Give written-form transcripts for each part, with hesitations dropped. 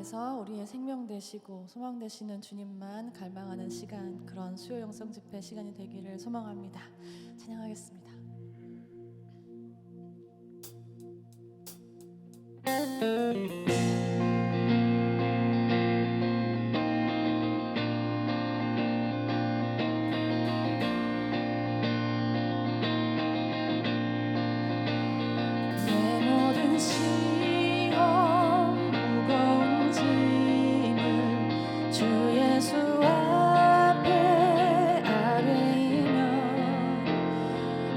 안에서 우리의 생명 되시고 소망 되시는 주님만 갈망하는 시간, 그런 수요 영성 집회 시간이 되기를 소망합니다. 찬양하겠습니다.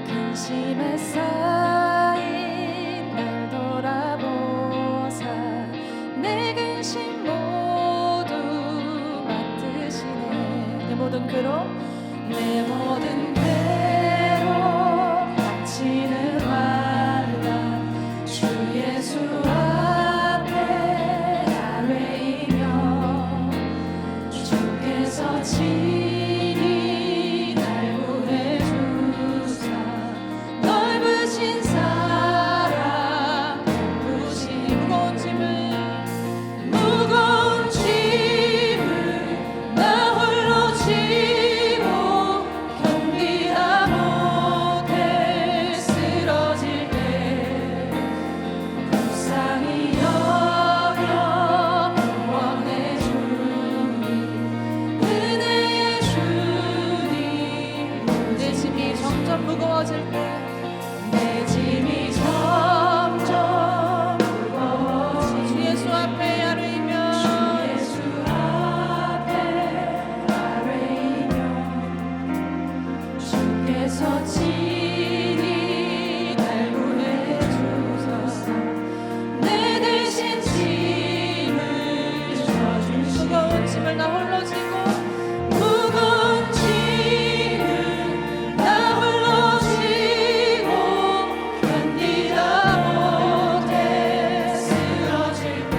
근심에 쌓인 날 돌아보사 내 근심 모두 맡으시네. 내 모든 괴로 닥치는 환난 주 예수 앞에 아뢰이며 주께서 친히 날 구해주사 넓으신 사랑 부으시니 무거운 짐을 나 홀로 지고 견디다 못해 쓰러질 때 불쌍히 여겨 구원해 주니 은혜의 주님. 내 짐이 점점 무거워질 때 내 짐이 점점 무거워지니 주 예수 앞에 아뢰이며 주께서 친히 날 구해주소서 내 대신 짐을 져주시니 무거운 짐을 나 홀로 지고 무거운 짐을 나 홀로 지고 견디다 못해 쓰러질 때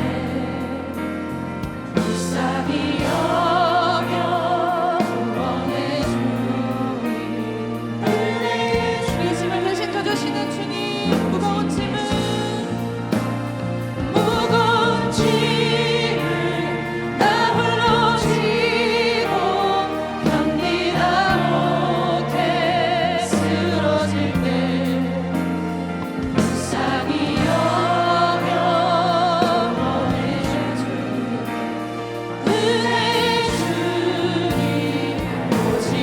불쌍히 여겨 구원해 주니 은혜의 주의 짐을 대신 져주시는 주님. 무거운 짐을 나 홀로 지고 견디다 못해 쓰러질 때 불쌍히 여겨 구원해 주니 은혜의 주님 오직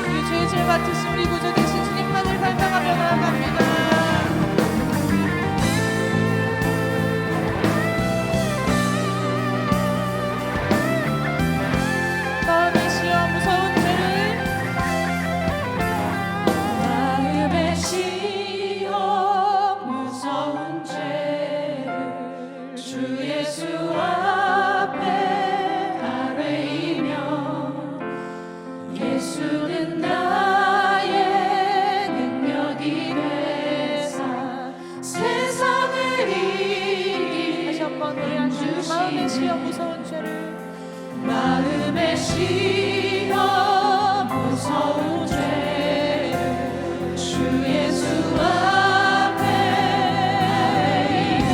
우리 죄의 짐을 맡으신 우리 구주 되신 주님만을 갈망하며 나아갑니다. 마음의 시험 무서운 죄를 마음의 시험 무서운 죄를 주 예수 앞에 아뢰이며 예수는 나의 능력이 되사 세상을 이긴 다시 한번 노래하시죠. 마음의 시험 무서운 죄를 마음의 시험 무서운 죄를 주 예수 앞에 아뢰이며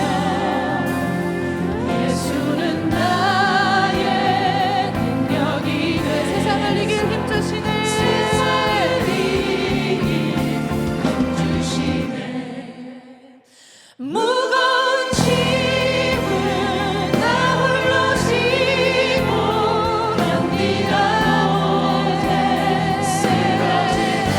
예수는 나의 능력이 돼 세상을 이길 힘 주시네. 무거운 짐을 나 홀로 지고 견디다 못해 쓰러질 때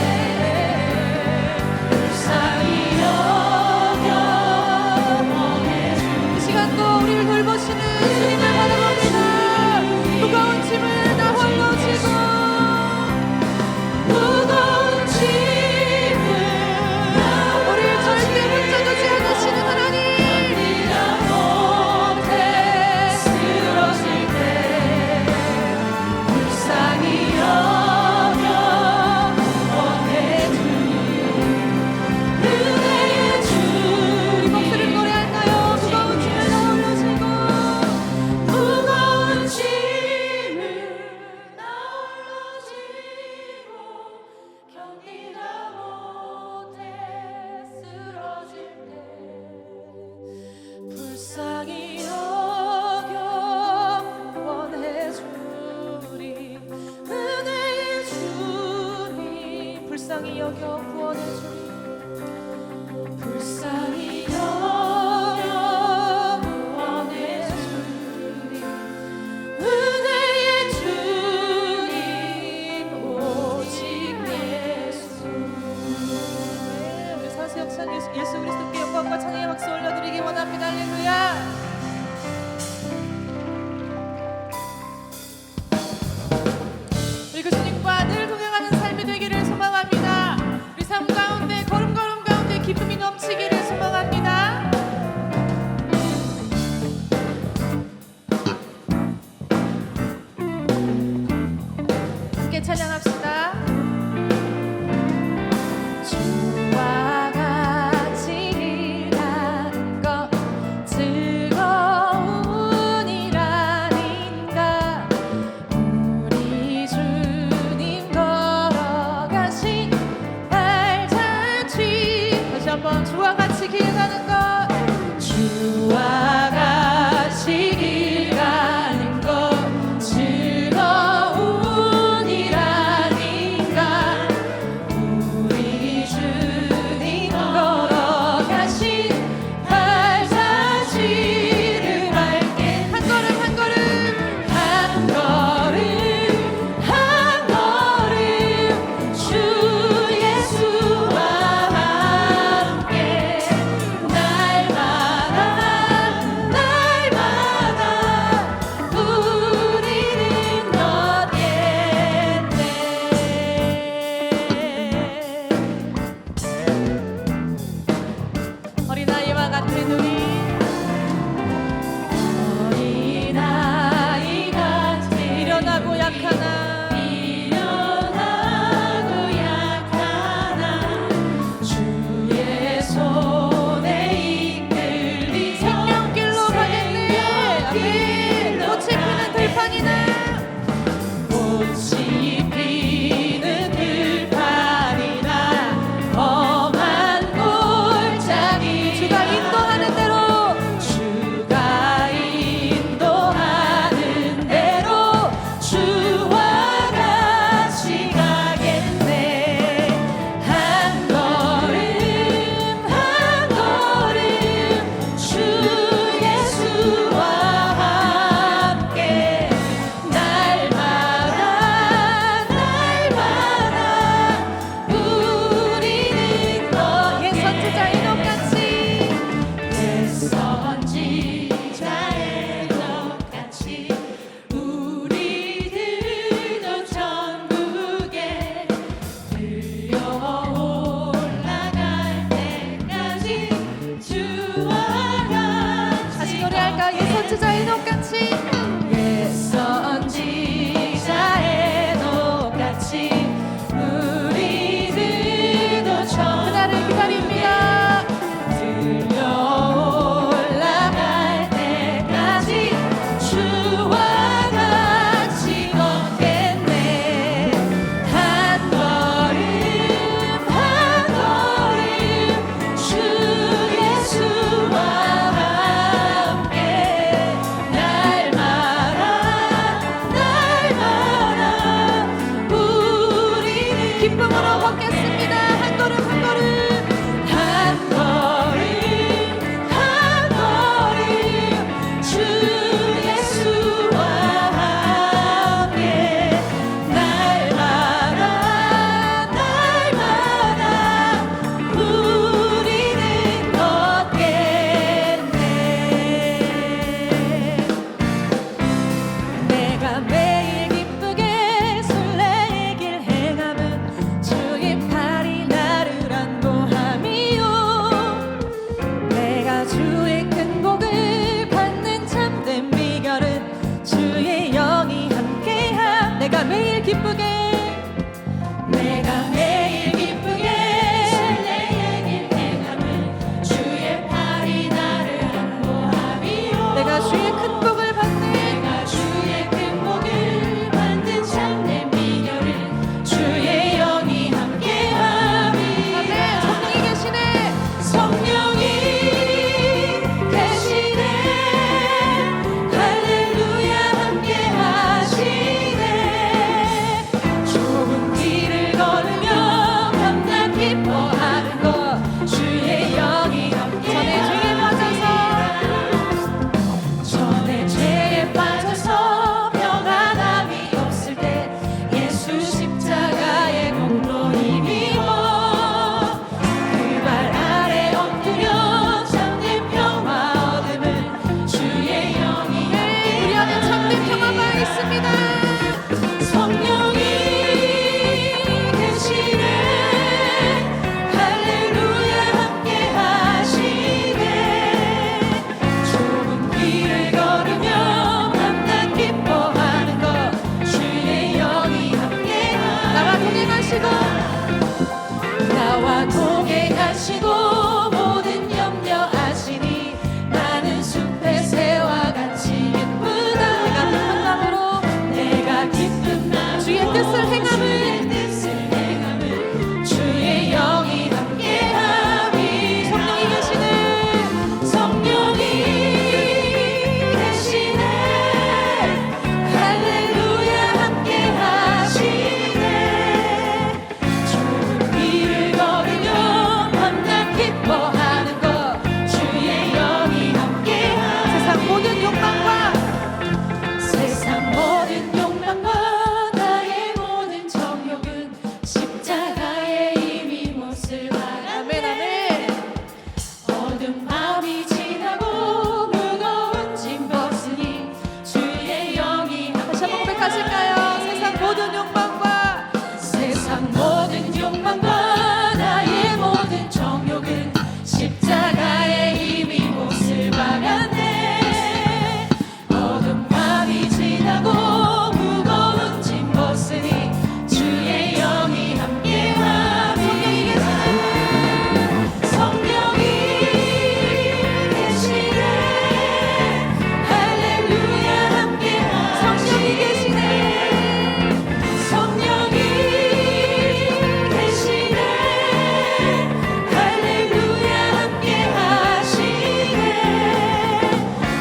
불쌍히 여겨 구원해 주리. 불쌍히 여겨 구원해 주리 은혜의 주님 오직 예수. 우리 사수 역사 예수 그리스도께 영광과 찬양의 박수 올려드리기 원합니다. 할렐루야. 우리 그 주님과 늘 동행하는 삶이 되기를 소망합니다. 우리 삶 가운데 걸음걸음 가운데 기쁨이 넘치기를 소망합니다. 함께 찬양합시다. 주와 같이 길 가는 것 즐거운 일 아닌가. 우리 주님 걸어가신 발자취. 다시 한번 주와 같이 길 가는 것. 주와 같이 길 가는 것 즐거운 일 아닌가. 우리 주님 나와 동행하시고 모든 염려 아시니 나는 숲의 새와 같이 예쁘다. 내가 기쁜 마음으로 주의 뜻을 행함을 주의 영이 함께하니 성령이 계시네. 성령이 계시네. 할렐루야 함께하시네. 좁은 길을 걸으며 밤낮 기뻐하는 것 주의 영이 함께하니 세상 모든 욕망과 나의 모든 정욕은 십자가에 이미 못을 박았네. 어두운 밤이 지나고 무거운 짐 벗으니 주의 영이 다시 한번 고백하실까요? 세상 모든 욕망과 나의 모든 정욕은 십자가에 이미 못을 박았네. 어두운 밤이 지나고 무거운 짐 벗으니 주의 영이 함께하니 성령이 계시네. 할렐루야 함께하니 성령이 계시네. 성령이 계시네. 할렐루야 함께하시네.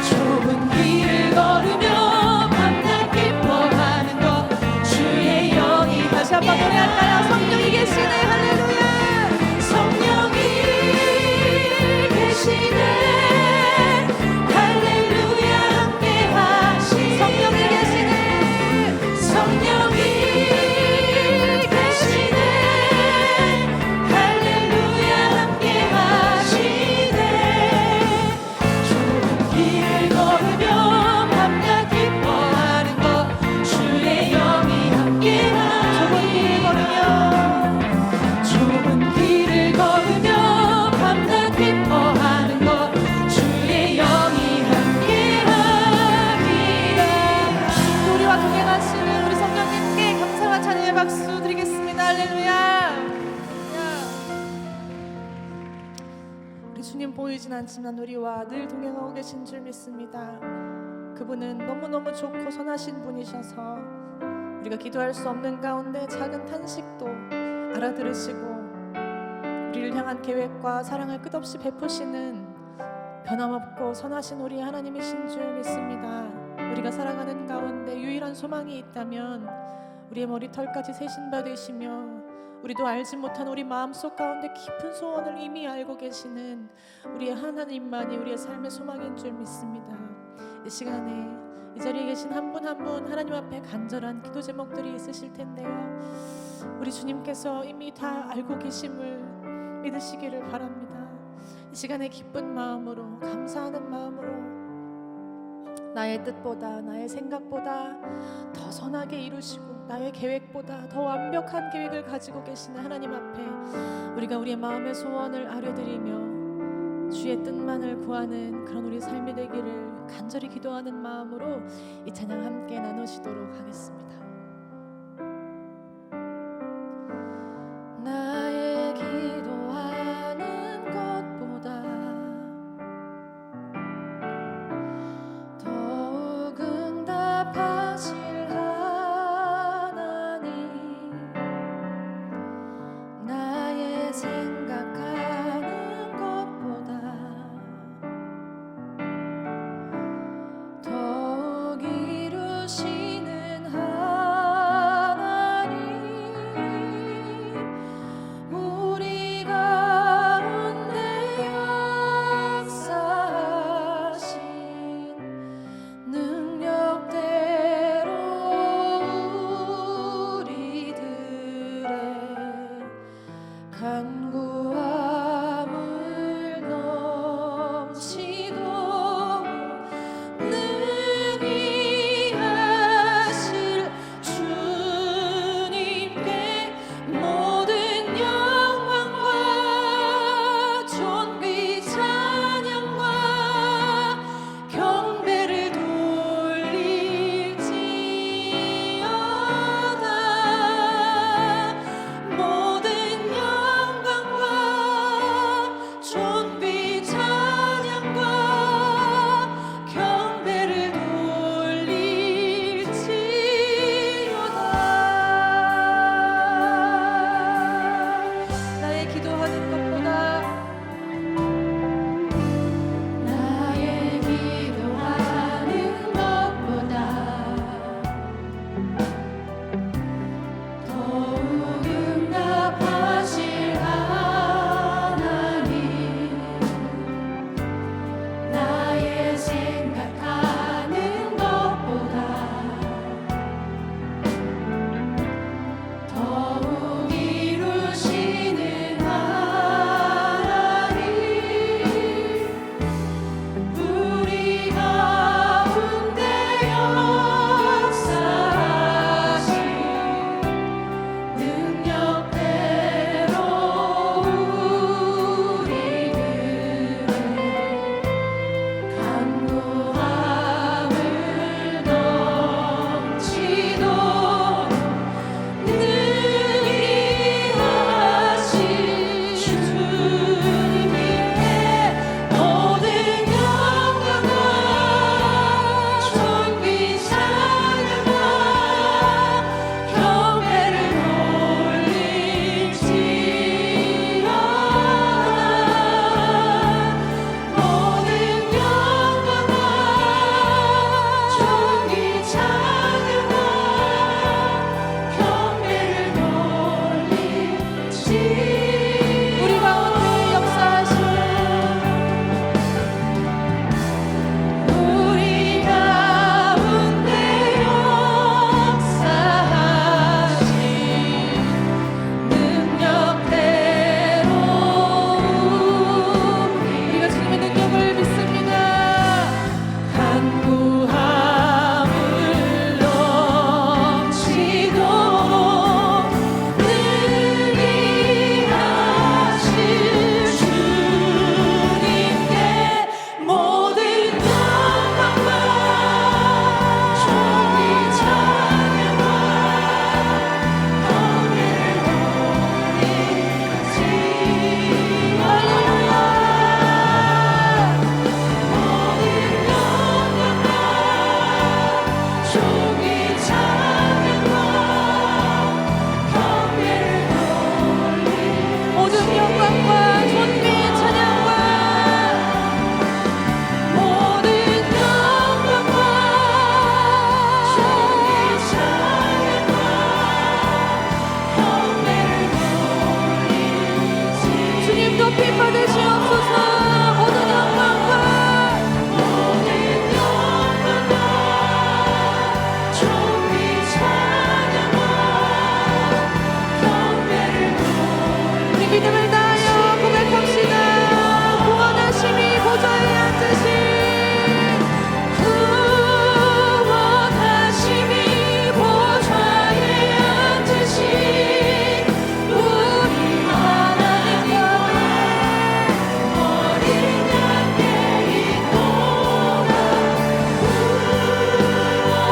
좁은 길을 걸으며 밤낮 기뻐하는 것 주의 영이 다시 한번 노래할까요? 성령이 계시네. 할렐루야. 성령이 계시네. 할렐루야 함께하시네. 성령이 계시네. 성령이 계시네. 할렐루야 함께하시네. 좁은 길을 걸으며 밤낮 기뻐하는 것 주의 영이 함께하니 좁은 길을 걸으며 밤낮 기뻐하는 것 주의 영이 함께하니 우리와 동행하시는 우리 성령님께 감사와 찬양의 박수 드리겠습니다. 할렐루야. 우리 주님 보이진 않지만 우리와 늘 동행하고 계신 줄 믿습니다. 그분은 너무너무 좋고 선하신 분이셔서 우리가 기도할 수 없는 가운데 작은 탄식도 알아들으시고 우리를 향한 계획과 사랑을 끝없이 베푸시는 변함없고 선하신 우리 하나님이신 줄 믿습니다. 우리가 살아가는 가운데 유일한 소망이 있다면 우리의 머리털까지 세신 바 되시며 우리도 알지 못한 우리 마음속 가운데 깊은 소원을 이미 알고 계시는 우리의 하나님만이 우리의 삶의 소망인 줄 믿습니다. 이 시간에 이 자리에 계신 한 분 한 분 하나님 앞에 간절한 기도 제목들이 있으실 텐데요. 우리 주님께서 이미 다 알고 계심을 믿으시기를 바랍니다. 이 시간에 기쁜 마음으로 감사하는 마음으로 나의 뜻보다 나의 생각보다 더 선하게 이루시고 나의 계획보다 더 완벽한 계획을 가지고 계시는 하나님 앞에 우리가 우리의 마음의 소원을 아뢰드리며 주의 뜻만을 구하는 그런 우리 삶이 되기를 간절히 기도하는 마음으로 이 찬양 함께 나누시도록 하겠습니다. 나의 기도하는 것보다 더욱 응답하실 하나님 나의 생각하는 것보다 더욱 이루시는 하나님 우리 가운데 역사하신 능력대로 우리들의 간구함을 넘치도록 능히 하실 주님께 모든 영광과 존귀 찬양과 경배를 돌릴지어다 모든 영광과 영광과 존귀 찬양과 모든 영광과 존귀 찬양과 경배를 돌리지 주님 높이 받으시옵소서. 모든 영광과 존귀 찬양과 경배를 우리 믿음을 다하여 고백합시다. 구원하심이 보좌에 앉으신 구원하심이 보좌에 앉으신 우리 하나님과 어린 양의 인도가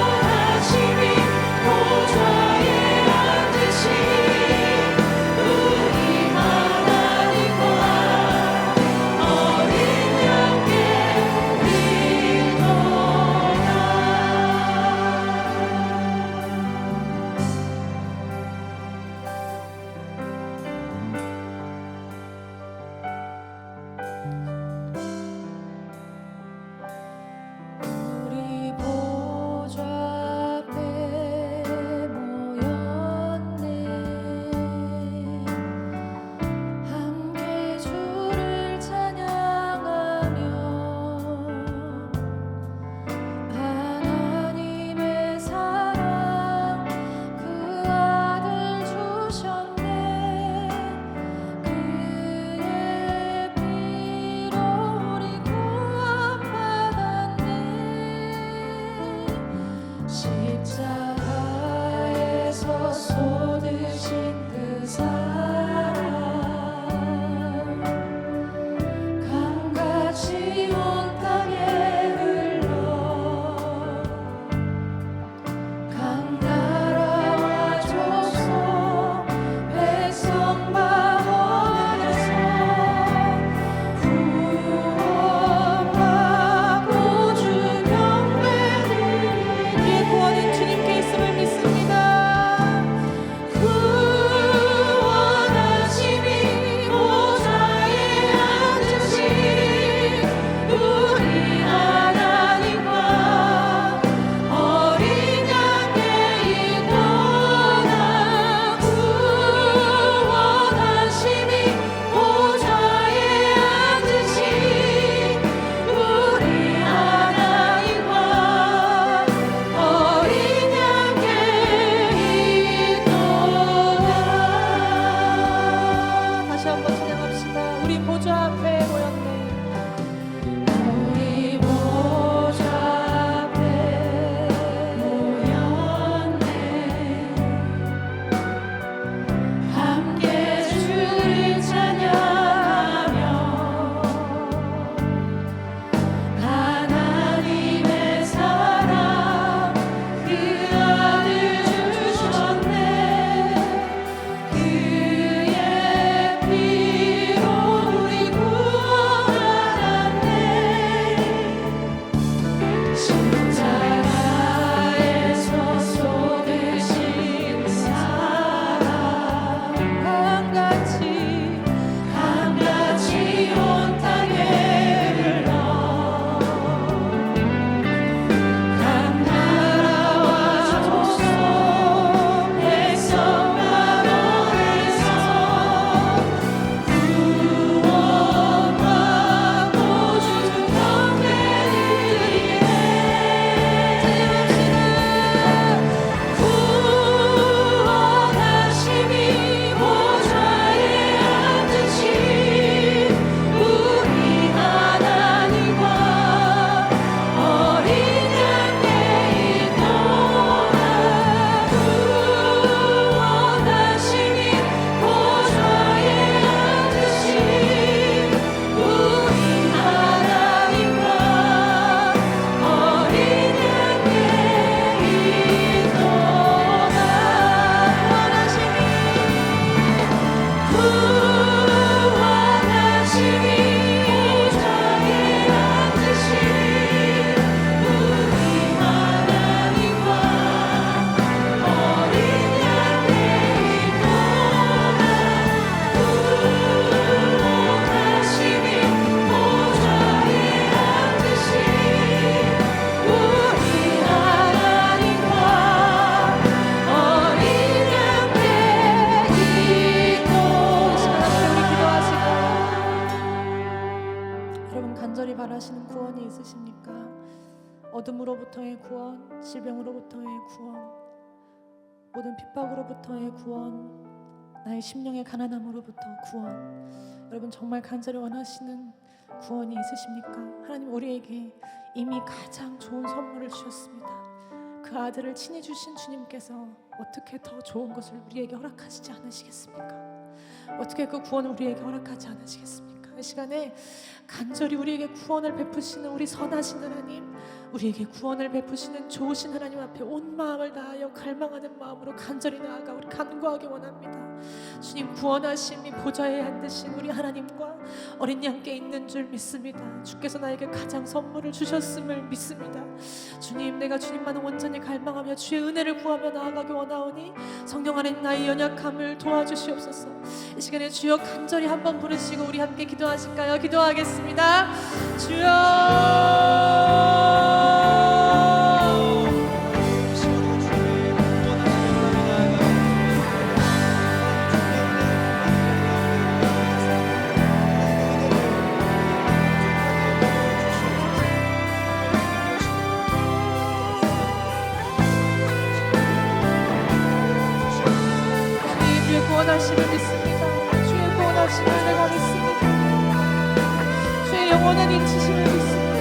구원하심이 보좌에 앉으신 우리 하나님과 어린 양의 우리 보좌 앞에 모였네. 함께 주를 찬양하며 하나님의 사랑 그 아들 주셨네. 그의 피로 우리 구원받았네. 십자가에서 쏟으신 그 사랑 강같이 온 땅에 흘러 강나라와 족속 백성 마음에서 구원받고 주 경배드리니 우리의 구원은 주님께 있음을 믿습니다. 구원하심이 보좌에 앉으신 우리 하나님과 어린 양의 인도가 구원하심이 보좌에 앉으신 우리 하나님과 어린 양의 인도다. 다시 한번 찬양합시다. 우리 보좌 앞에 모였네. 우리 보좌 앞에 모였네. 함께 주를 찬양하며 하나님의 사랑 그 아들 주셨네. 그의 피로 우리 간절히 바라시는 구원이 있으십니까? 어둠으로부터의 구원, 질병으로부터의 구원, 모든 핍박으로부터의 구원, 나의 심령의 가난함으로부터 구원, 여러분 정말 간절히 원하시는 구원이 있으십니까? 하나님 우리에게 이미 가장 좋은 선물을 주셨습니다. 그 아들을 친히 주신 주님께서 어떻게 더 좋은 것을 우리에게 허락하시지 않으시겠습니까? 어떻게 그 구원을 우리에게 허락하지 않으시겠습니까? 이 시간에 간절히 우리에게 구원을 베푸시는 우리 선하신 하나님, 우리에게 구원을 베푸시는 좋으신 하나님 앞에 온 마음을 다하여 갈망하는 마음으로 간절히 나아가 우리 간구하기 원합니다. 주님, 구원하심이 보좌에 앉으신 우리 하나님과 어린 양께 있는 줄 믿습니다. 주께서 나에게 가장 선물을 주셨음을 믿습니다. 주님, 내가 주님만을 온전히 갈망하며 주의 은혜를 구하며 나아가기 원하오니 성령 하나님, 나의 연약함을 도와주시옵소서. 이 시간에 주여 간절히 한번 부르시고 우리 함께 기도하실까요? 기도하겠습니다. 주여, 구원하심을 믿습니다. 주의 구원하심을 내가 믿습니다. 주의 영원한 인치심을 믿습니다.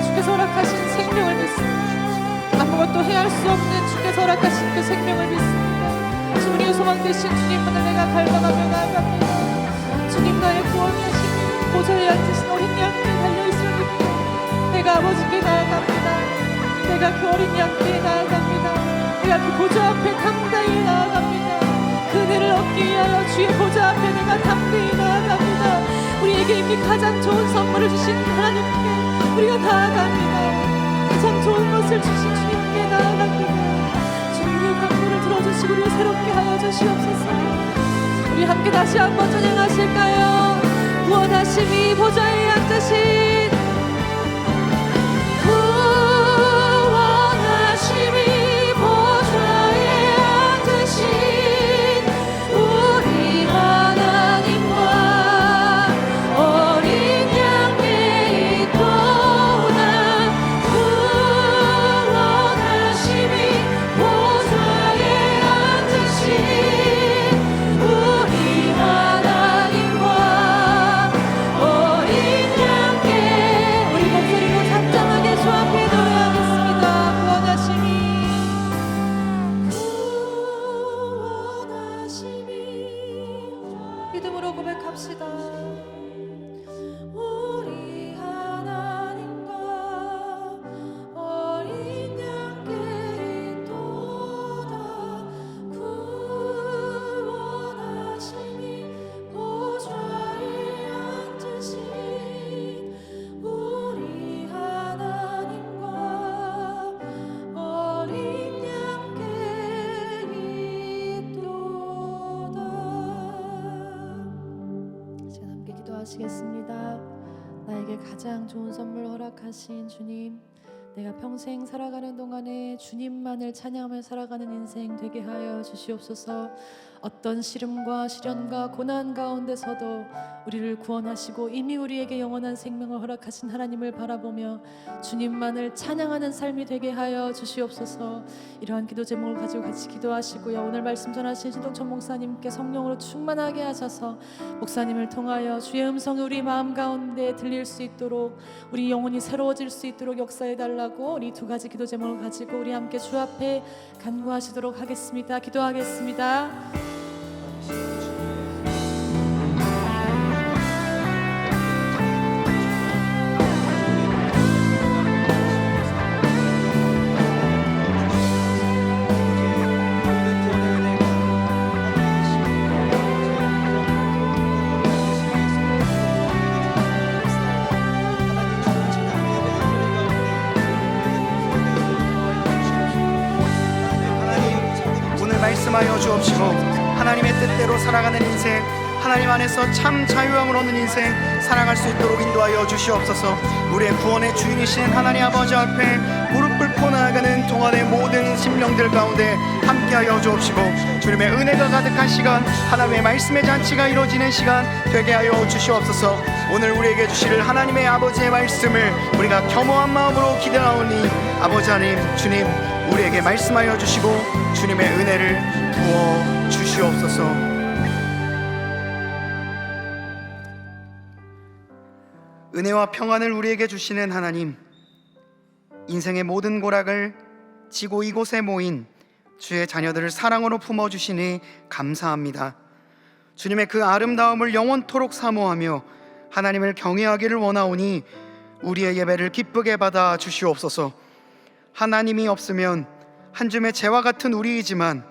주께서 허락하신 생명을 믿습니다. 아무것도 해할 수 없는 주께서 허락하신 그 생명을 믿습니다. 주 우리의 소망 되신 주님만을 내가 갈망하며 나아갑니다. 주님, 나의 구원이 하시니 보좌에 앉으신 어린 양께 달려있음을 믿고 내가 아버지께 나아갑니다. 내가 그 어린 양께 나아갑니다. 내가 그 보좌 앞에 당당히 나아갑니다. 은혜를 얻기 위하여 주의 보좌 앞에 내가 담대히 나아갑니다. 우리에게 이미 가장 좋은 선물을 주신 하나님께 우리가 나아갑니다. 가장 좋은 것을 주신 주님께 나아갑니다. 주님의 간구를 들어주시고 우리를 새롭게 하여 주시옵소서. 우리 함께 다시 한번 찬양하실까요? 구원하심이 보좌에 앉으신, 구원하심이 보좌에 앉으신 믿음으로 고백합시다. 우리 하나님과 어린 양께 있도다. 구원하심이 보좌에 앉으신 우리 하나님과 어린 양께 있도다. 기도하시겠습니다. 나에게 가장 좋은 선물 허락하신 주님, 내가 평생 살아가는 동안에 주님만을 찬양하며 살아가는 인생 되게 하여 주시옵소서. 어떤 시름과 시련과 고난 가운데서도 우리를 구원하시고 이미 우리에게 영원한 생명을 허락하신 하나님을 바라보며 주님만을 찬양하는 삶이 되게 하여 주시옵소서. 이러한 기도 제목을 가지고 같이 기도하시고요. 오늘 말씀 전하신 신동천 목사님께 성령으로 충만하게 하셔서 목사님을 통하여 주의 음성이 우리 마음 가운데 들릴 수 있도록, 우리 영혼이 새로워질 수 있도록 역사해 달라고 우리 두 가지 기도 제목을 가지고 우리 함께 주 앞에 간구하시도록 하겠습니다. 기도하겠습니다. 말씀하여 주옵시고 하나님의 뜻대로 살아가는 인생, 하나님 안에서 참 자유함을 얻는 인생 살아갈 수 있도록 인도하여 주시옵소서. 우리의 구원의 주인이신 하나님 아버지 앞에 무릎 꿇고 놓고 나아가는 동안의 모든 심령들 가운데 함께하여 주옵시고, 주님의 은혜가 가득한 시간, 하나님의 말씀의 잔치가 이루어지는 시간 되게 하여 주시옵소서. 오늘 우리에게 주실 하나님의 아버지의 말씀을 우리가 겸허한 마음으로 기대하오니 아버지 하나님, 주님 우리에게 말씀하여 주시고 주님의 은혜를 부어 주시옵소서. 은혜와 평안을 우리에게 주시는 하나님, 인생의 모든 고락을 지고 이곳에 모인 주의 자녀들을 사랑으로 품어주시니 감사합니다. 주님의 그 아름다움을 영원토록 사모하며 하나님을 경외하기를 원하오니 우리의 예배를 기쁘게 받아 주시옵소서. 하나님이 없으면 한 줌의 재와 같은 우리이지만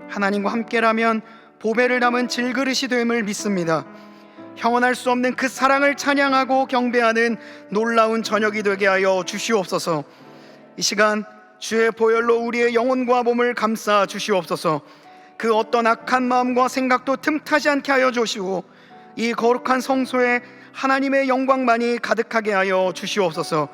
하나님과 함께라면 보배를 담은 질그릇이 됨을 믿습니다. 형언할 수 없는 그 사랑을 찬양하고 경배하는 놀라운 저녁이 되게 하여 주시옵소서. 이 시간 주의 보혈로 우리의 영혼과 몸을 감싸 주시옵소서. 그 어떤 악한 마음과 생각도 틈타지 않게 하여 주시고 이 거룩한 성소에 하나님의 영광만이 가득하게 하여 주시옵소서.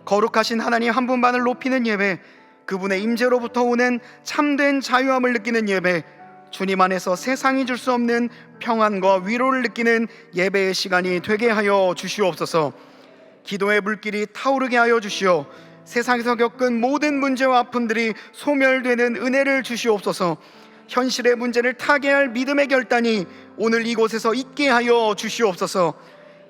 거룩하신 하나님 한 분만을 높이는 예배, 그분의 임재로부터 오는 참된 자유함을 느끼는 예배, 주님 안에서 세상이 줄 수 없는 평안과 위로를 느끼는 예배의 시간이 되게 하여 주시옵소서. 기도의 불길이 타오르게 하여 주시어 세상에서 겪은 모든 문제와 아픔들이 소멸되는 은혜를 주시옵소서. 현실의 문제를 타개할 믿음의 결단이 오늘 이곳에서 있게 하여 주시옵소서.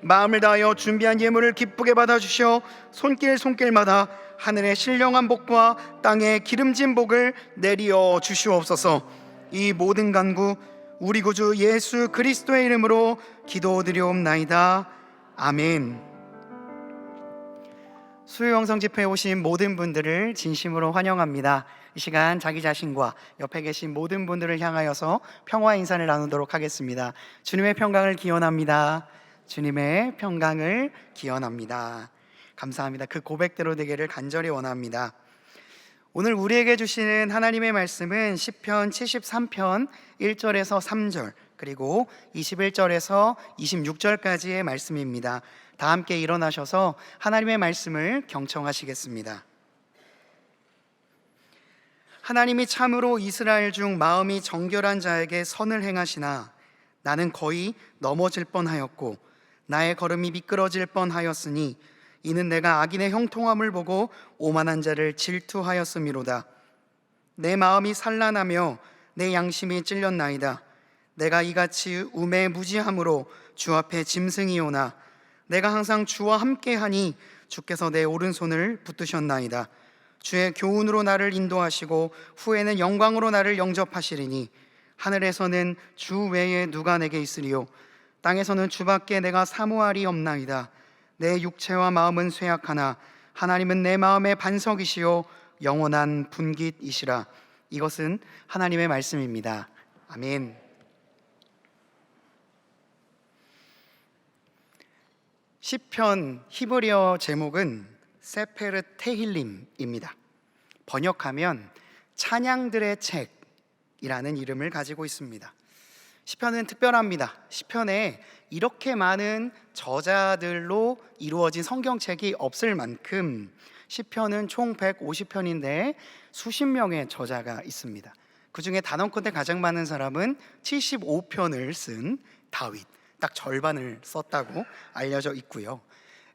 마음을 다하여 준비한 예물을 기쁘게 받아주시어 손길마다 하늘의 신령한 복과 땅의 기름진 복을 내리어 주시옵소서. 이 모든 간구 우리 구주 예수 그리스도의 이름으로 기도드리옵나이다. 아멘. 수요영성 집회에 오신 모든 분들을 진심으로 환영합니다. 이 시간 자기 자신과 옆에 계신 모든 분들을 향하여서 평화 인사를 나누도록 하겠습니다. 주님의 평강을 기원합니다. 주님의 평강을 기원합니다. 감사합니다. 그 고백대로 되기를 간절히 원합니다. 오늘 우리에게 주시는 하나님의 말씀은 시편 73편 1절에서 3절 그리고 21절에서 26절까지의 말씀입니다. 다 함께 일어나셔서 하나님의 말씀을 경청하시겠습니다. 하나님이 참으로 이스라엘 중 마음이 정결한 자에게 선을 행하시나 나는 거의 넘어질 뻔하였고 나의 걸음이 미끄러질 뻔하였으니 이는 내가 악인의 형통함을 보고 오만한 자를 질투하였음이로다. 내 마음이 산란하며 내 양심이 찔렸나이다. 내가 이같이 우매무지함으로 주 앞에 짐승이오나 내가 항상 주와 함께하니 주께서 내 오른손을 붙드셨나이다. 주의 교훈으로 나를 인도하시고 후에는 영광으로 나를 영접하시리니 하늘에서는 주 외에 누가 내게 있으리요 땅에서는 주밖에 내가 사모할이 없나이다. 내 육체와 마음은 쇠약하나 하나님은 내 마음의 반석이시요 영원한 분깃이시라. 이것은 하나님의 말씀입니다. 아멘. 시편 히브리어 제목은 세페르 테힐림입니다. 번역하면 찬양들의 책이라는 이름을 가지고 있습니다. 시편은 특별합니다. 시편에 이렇게 많은 저자들로 이루어진 성경책이 없을 만큼 시편은 총 150편인데 수십 명의 저자가 있습니다. 그 중에 단언컨대 가장 많은 사람은 75편을 쓴 다윗, 딱 절반을 썼다고 알려져 있고요.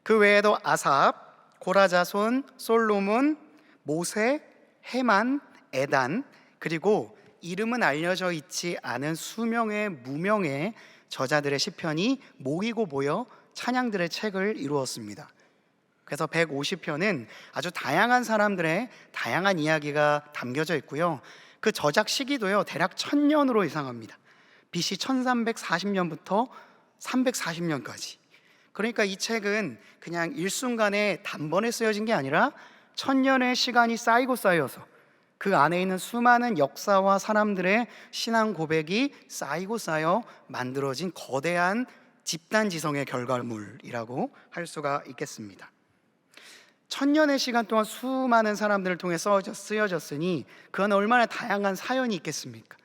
그 외에도 아삽, 고라자손, 솔로몬, 모세, 헤만, 에단, 그리고 이름은 알려져 있지 않은 수명의 무명의 저자들의 시편이 모이고 모여 찬양들의 책을 이루었습니다. 그래서 150편은 아주 다양한 사람들의 다양한 이야기가 담겨져 있고요. 그 저작 시기도요 대략 1000년으로 예상합니다. BC 1340년부터 340년까지. 그러니까 이 책은 그냥 일순간에 단번에 쓰여진 게 아니라 1000년의 시간이 쌓여서 그 안에 있는 수많은 역사와 사람들의 신앙 고백이 쌓여 만들어진 거대한 집단지성의 결과물이라고 할 수가 있겠습니다. 1000년의 시간 동안 수많은 사람들을 통해 쓰여졌으니 그 안에 얼마나 다양한 사연이 있겠습니까?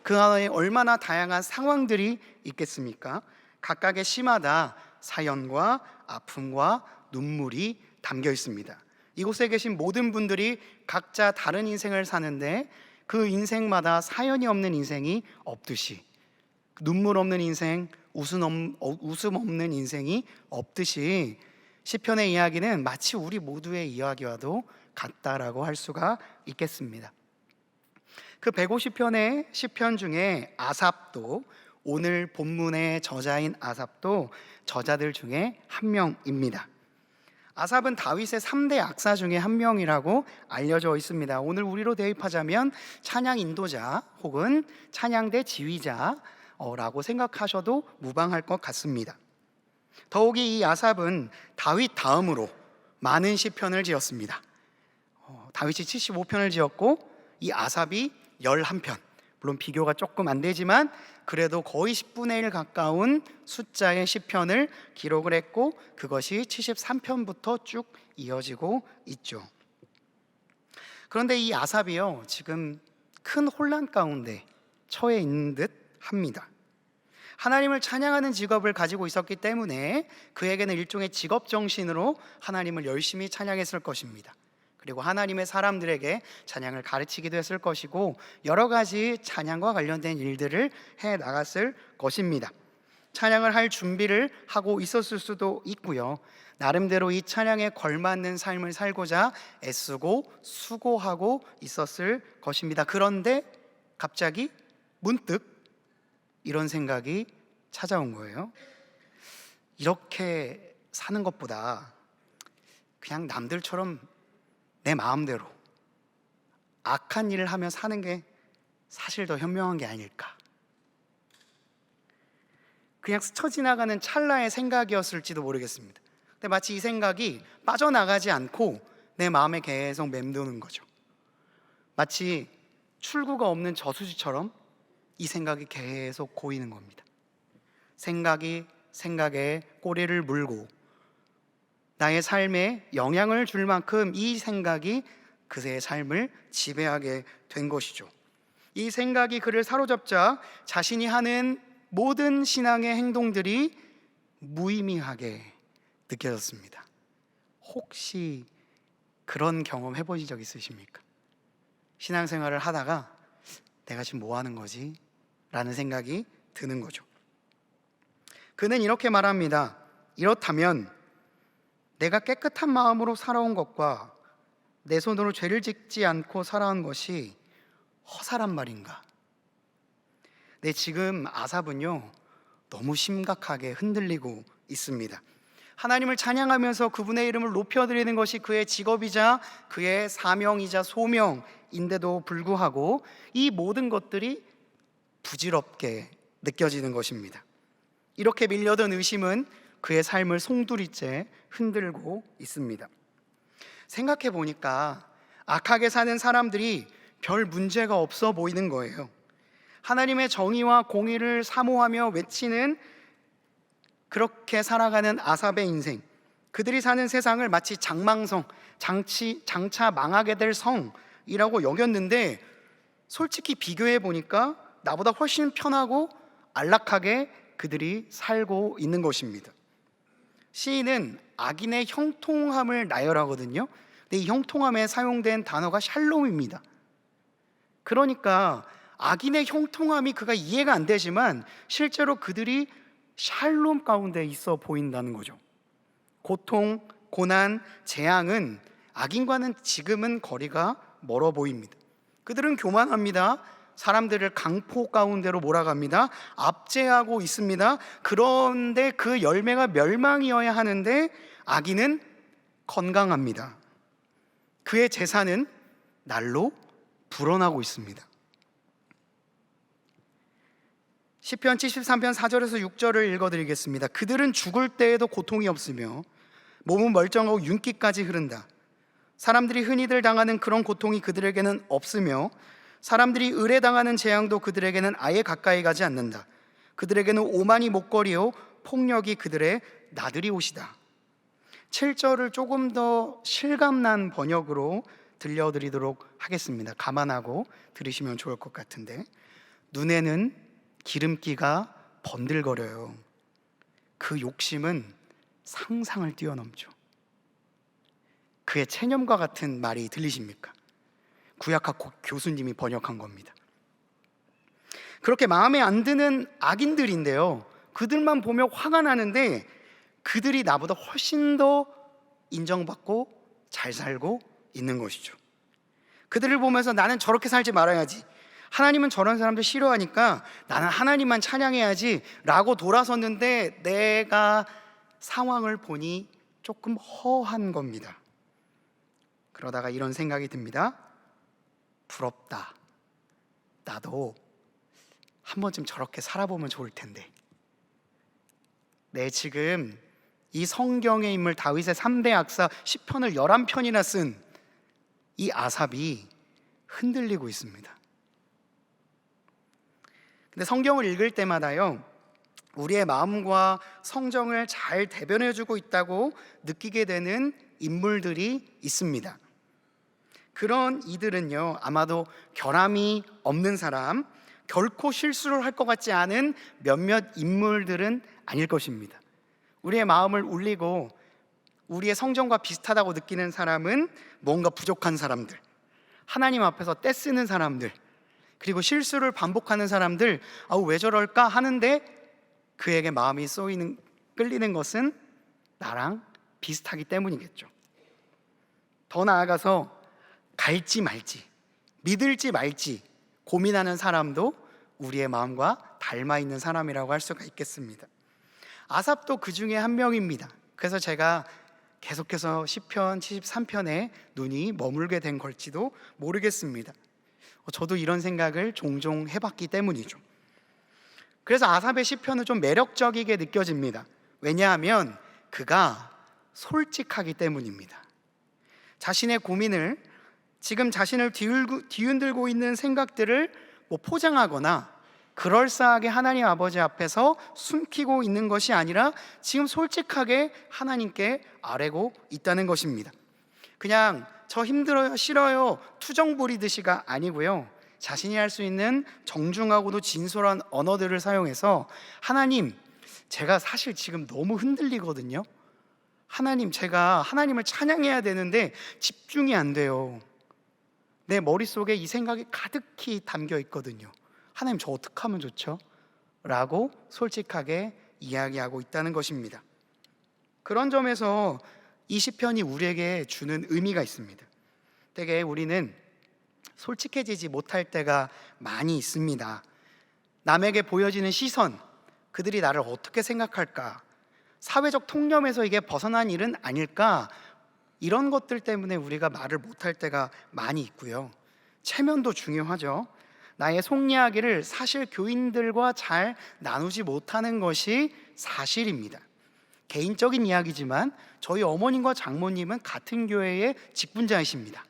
그 안에 얼마나 다양한 상황들이 있겠습니까? 각각의 시마다 사연과 아픔과 눈물이 담겨 있습니다. 이곳에 계신 모든 분들이 각자 다른 인생을 사는데 그 인생마다 사연이 없는 인생이 없듯이, 눈물 없는 인생, 웃음 없는 인생이 없듯이 시편의 이야기는 마치 우리 모두의 이야기와도 같다라고 할 수가 있겠습니다. 그 150편의 시편 중에 아삽도, 오늘 본문의 저자인 아삽도 저자들 중에 한 명입니다. 아삽은 다윗의 3대 악사 중에 한 명이라고 알려져 있습니다. 오늘 우리로 대입하자면 찬양 인도자 혹은 찬양대 지휘자라고 생각하셔도 무방할 것 같습니다. 더욱이 이 아삽은 다윗 다음으로 많은 시편을 지었습니다. 다윗이 75편을 지었고 이 아삽이 11편, 물론 비교가 조금 안 되지만 그래도 거의 10분의 1 가까운 숫자의 시편을 기록을 했고, 그것이 73편부터 쭉 이어지고 있죠. 그런데 이 아삽이요, 지금 큰 혼란 가운데 처해 있는 듯 합니다. 하나님을 찬양하는 직업을 가지고 있었기 때문에 그에게는 일종의 직업 정신으로 하나님을 열심히 찬양했을 것입니다. 그리고 하나님의 사람들에게 찬양을 가르치기도 했을 것이고, 여러 가지 찬양과 관련된 일들을 해 나갔을 것입니다. 찬양을 할 준비를 하고 있었을 수도 있고요, 나름대로 이 찬양에 걸맞는 삶을 살고자 애쓰고 수고하고 있었을 것입니다. 그런데 갑자기 문득 이런 생각이 찾아온 거예요. 이렇게 사는 것보다 그냥 남들처럼 내 마음대로 악한 일을 하며 사는 게 사실 더 현명한 게 아닐까. 그냥 스쳐 지나가는 찰나의 생각이었을지도 모르겠습니다. 근데 마치 이 생각이 빠져나가지 않고 내 마음에 계속 맴도는 거죠. 마치 출구가 없는 저수지처럼 이 생각이 계속 고이는 겁니다. 생각이 생각에 꼬리를 물고 나의 삶에 영향을 줄 만큼 이 생각이 그의 삶을 지배하게 된 것이죠. 이 생각이 그를 사로잡자 자신이 하는 모든 신앙의 행동들이 무의미하게 느껴졌습니다. 혹시 그런 경험 해보신 적 있으십니까? 신앙생활을 하다가 내가 지금 뭐 하는 거지? 라는 생각이 드는 거죠. 그는 이렇게 말합니다. 이렇다면 내가 깨끗한 마음으로 살아온 것과 내 손으로 죄를 짓지 않고 살아온 것이 허사란 말인가? 네, 지금 아삽은요, 너무 심각하게 흔들리고 있습니다. 하나님을 찬양하면서 그분의 이름을 높여드리는 것이 그의 직업이자 그의 사명이자 소명인데도 불구하고 이 모든 것들이 부질없게 느껴지는 것입니다. 이렇게 밀려든 의심은 그의 삶을 송두리째 흔들고 있습니다. 생각해 보니까 악하게 사는 사람들이 별 문제가 없어 보이는 거예요. 하나님의 정의와 공의를 사모하며 외치는, 그렇게 살아가는 아삽의 인생, 그들이 사는 세상을 마치 장망성, 장차 망하게 될 성이라고 여겼는데, 솔직히 비교해 보니까 나보다 훨씬 편하고 안락하게 그들이 살고 있는 것입니다. 시인은 악인의 형통함을 나열하거든요. 근데 이 형통함에 사용된 단어가 샬롬입니다. 그러니까 악인의 형통함이 그가 이해가 안 되지만 실제로 그들이 샬롬 가운데 있어 보인다는 거죠. 고통, 고난, 재앙은 악인과는 지금은 거리가 멀어 보입니다. 그들은 교만합니다. 사람들을 강포 가운데로 몰아갑니다. 압제하고 있습니다. 그런데 그 열매가 멸망이어야 하는데 악인은 건강합니다. 그의 재산은 날로 불어나고 있습니다. 시편 73편 4절에서 6절을 읽어드리겠습니다. 그들은 죽을 때에도 고통이 없으며 몸은 멀쩡하고 윤기까지 흐른다. 사람들이 흔히들 당하는 그런 고통이 그들에게는 없으며 사람들이 의뢰당하는 재앙도 그들에게는 아예 가까이 가지 않는다. 그들에게는 오만이 목걸이요 폭력이 그들의 나들이 옷이다. 7절을 조금 더 실감난 번역으로 들려드리도록 하겠습니다. 감안하고 들으시면 좋을 것 같은데, 눈에는 기름기가 번들거려요. 그 욕심은 상상을 뛰어넘죠. 그의 체념과 같은 말이 들리십니까? 구약학 교수님이 번역한 겁니다. 그렇게 마음에 안 드는 악인들인데요, 그들만 보며 화가 나는데 그들이 나보다 훨씬 더 인정받고 잘 살고 있는 것이죠. 그들을 보면서 나는 저렇게 살지 말아야지, 하나님은 저런 사람들 싫어하니까 나는 하나님만 찬양해야지 라고 돌아섰는데 내가 상황을 보니 조금 허한 겁니다. 그러다가 이런 생각이 듭니다. 부럽다. 나도 한 번쯤 저렇게 살아보면 좋을 텐데. 네, 지금 이 성경의 인물 다윗의 3대 악사 시편을 11편이나 쓴 이 아삽이 흔들리고 있습니다. 근데 성경을 읽을 때마다요, 우리의 마음과 성정을 잘 대변해주고 있다고 느끼게 되는 인물들이 있습니다. 그런 이들은요, 아마도 결함이 없는 사람, 결코 실수를 할 것 같지 않은 몇몇 인물들은 아닐 것입니다. 우리의 마음을 울리고 우리의 성정과 비슷하다고 느끼는 사람은 뭔가 부족한 사람들, 하나님 앞에서 떼쓰는 사람들, 그리고 실수를 반복하는 사람들, 왜 저럴까 하는데 그에게 마음이 끌리는 것은 나랑 비슷하기 때문이겠죠. 더 나아가서 갈지 말지, 믿을지 말지 고민하는 사람도 우리의 마음과 닮아 있는 사람이라고 할 수가 있겠습니다. 아삽도 그 중에 한 명입니다. 그래서 제가 계속해서 시편 73편에 눈이 머물게 된 걸지도 모르겠습니다. 저도 이런 생각을 종종 해봤기 때문이죠. 그래서 아삽의 시편은 좀 매력적이게 느껴집니다. 왜냐하면 그가 솔직하기 때문입니다. 자신의 고민을, 지금 자신을 뒤흔들고 있는 생각들을 포장하거나 그럴싸하게 하나님 아버지 앞에서 숨기고 있는 것이 아니라 지금 솔직하게 하나님께 아뢰고 있다는 것입니다. 그냥 저 힘들어요, 싫어요, 투정 부리듯이가 아니고요, 자신이 할 수 있는 정중하고도 진솔한 언어들을 사용해서 하나님, 제가 사실 지금 너무 흔들리거든요. 하나님, 제가 하나님을 찬양해야 되는데 집중이 안 돼요. 내 머릿속에 이 생각이 가득히 담겨 있거든요. 하나님, 저 어떻게 하면 좋죠? 라고 솔직하게 이야기하고 있다는 것입니다. 그런 점에서 이 시편이 우리에게 주는 의미가 있습니다. 되게 우리는 솔직해지지 못할 때가 많이 있습니다. 남에게 보여지는 시선, 그들이 나를 어떻게 생각할까, 사회적 통념에서 이게 벗어난 일은 아닐까, 이런 것들 때문에 우리가 말을 못할 때가 많이 있고요. 체면도 중요하죠. 나의 속 이야기를 사실 교인들과 잘 나누지 못하는 것이 사실입니다. 개인적인 이야기지만 저희 어머님과 장모님은 같은 교회의 직분자이십니다.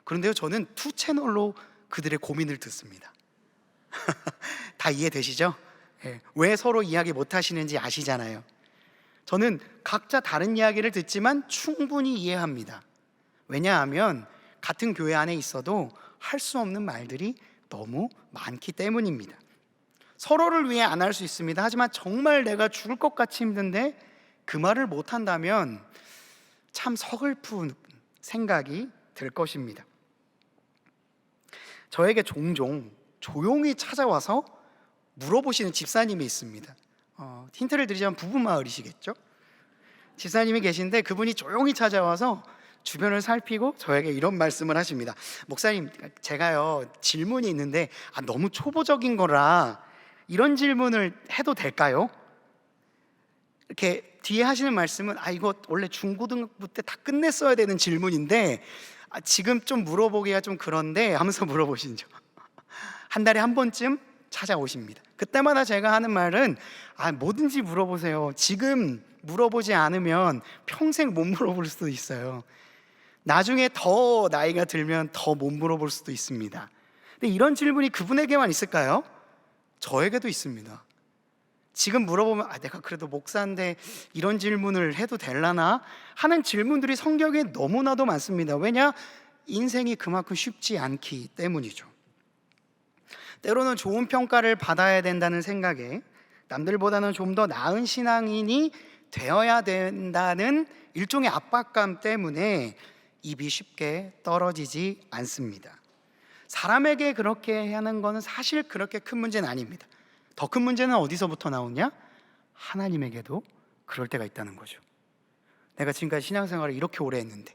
그런데요, 저는 2채널로 그들의 고민을 듣습니다. 다 이해되시죠? 왜 서로 이야기 못하시는지 아시잖아요. 저는 각자 다른 이야기를 듣지만 충분히 이해합니다. 왜냐하면 같은 교회 안에 있어도 할 수 없는 말들이 너무 많기 때문입니다. 서로를 위해 안 할 수 있습니다. 하지만 정말 내가 죽을 것 같이 힘든데 그 말을 못한다면 참 서글픈 생각이 들 것입니다. 저에게 종종 조용히 찾아와서 물어보시는 집사님이 있습니다. 힌트를 드리자면 부부 마을이시겠죠? 집사님이 계신데 그분이 조용히 찾아와서 주변을 살피고 저에게 이런 말씀을 하십니다. 목사님, 제가요 질문이 있는데 너무 초보적인 거라 이런 질문을 해도 될까요? 이렇게 뒤에 하시는 말씀은 이거 원래 중고등부 때 다 끝냈어야 되는 질문인데 지금 좀 물어보기가 좀 그런데 하면서 물어보시죠. 한 달에 한 번쯤 찾아오십니다. 그때마다 제가 하는 말은 뭐든지 물어보세요. 지금 물어보지 않으면 평생 못 물어볼 수도 있어요. 나중에 더 나이가 들면 더 못 물어볼 수도 있습니다. 근데 이런 질문이 그분에게만 있을까요? 저에게도 있습니다. 지금 물어보면 내가 그래도 목사인데 이런 질문을 해도 될라나 하는 질문들이 성경에 너무나도 많습니다. 왜냐? 인생이 그만큼 쉽지 않기 때문이죠. 때로는 좋은 평가를 받아야 된다는 생각에 남들보다는 좀 더 나은 신앙인이 되어야 된다는 일종의 압박감 때문에 입이 쉽게 떨어지지 않습니다. 사람에게 그렇게 하는 것은 사실 그렇게 큰 문제는 아닙니다. 더 큰 문제는 어디서부터 나오냐? 하나님에게도 그럴 때가 있다는 거죠. 내가 지금까지 신앙생활을 이렇게 오래 했는데,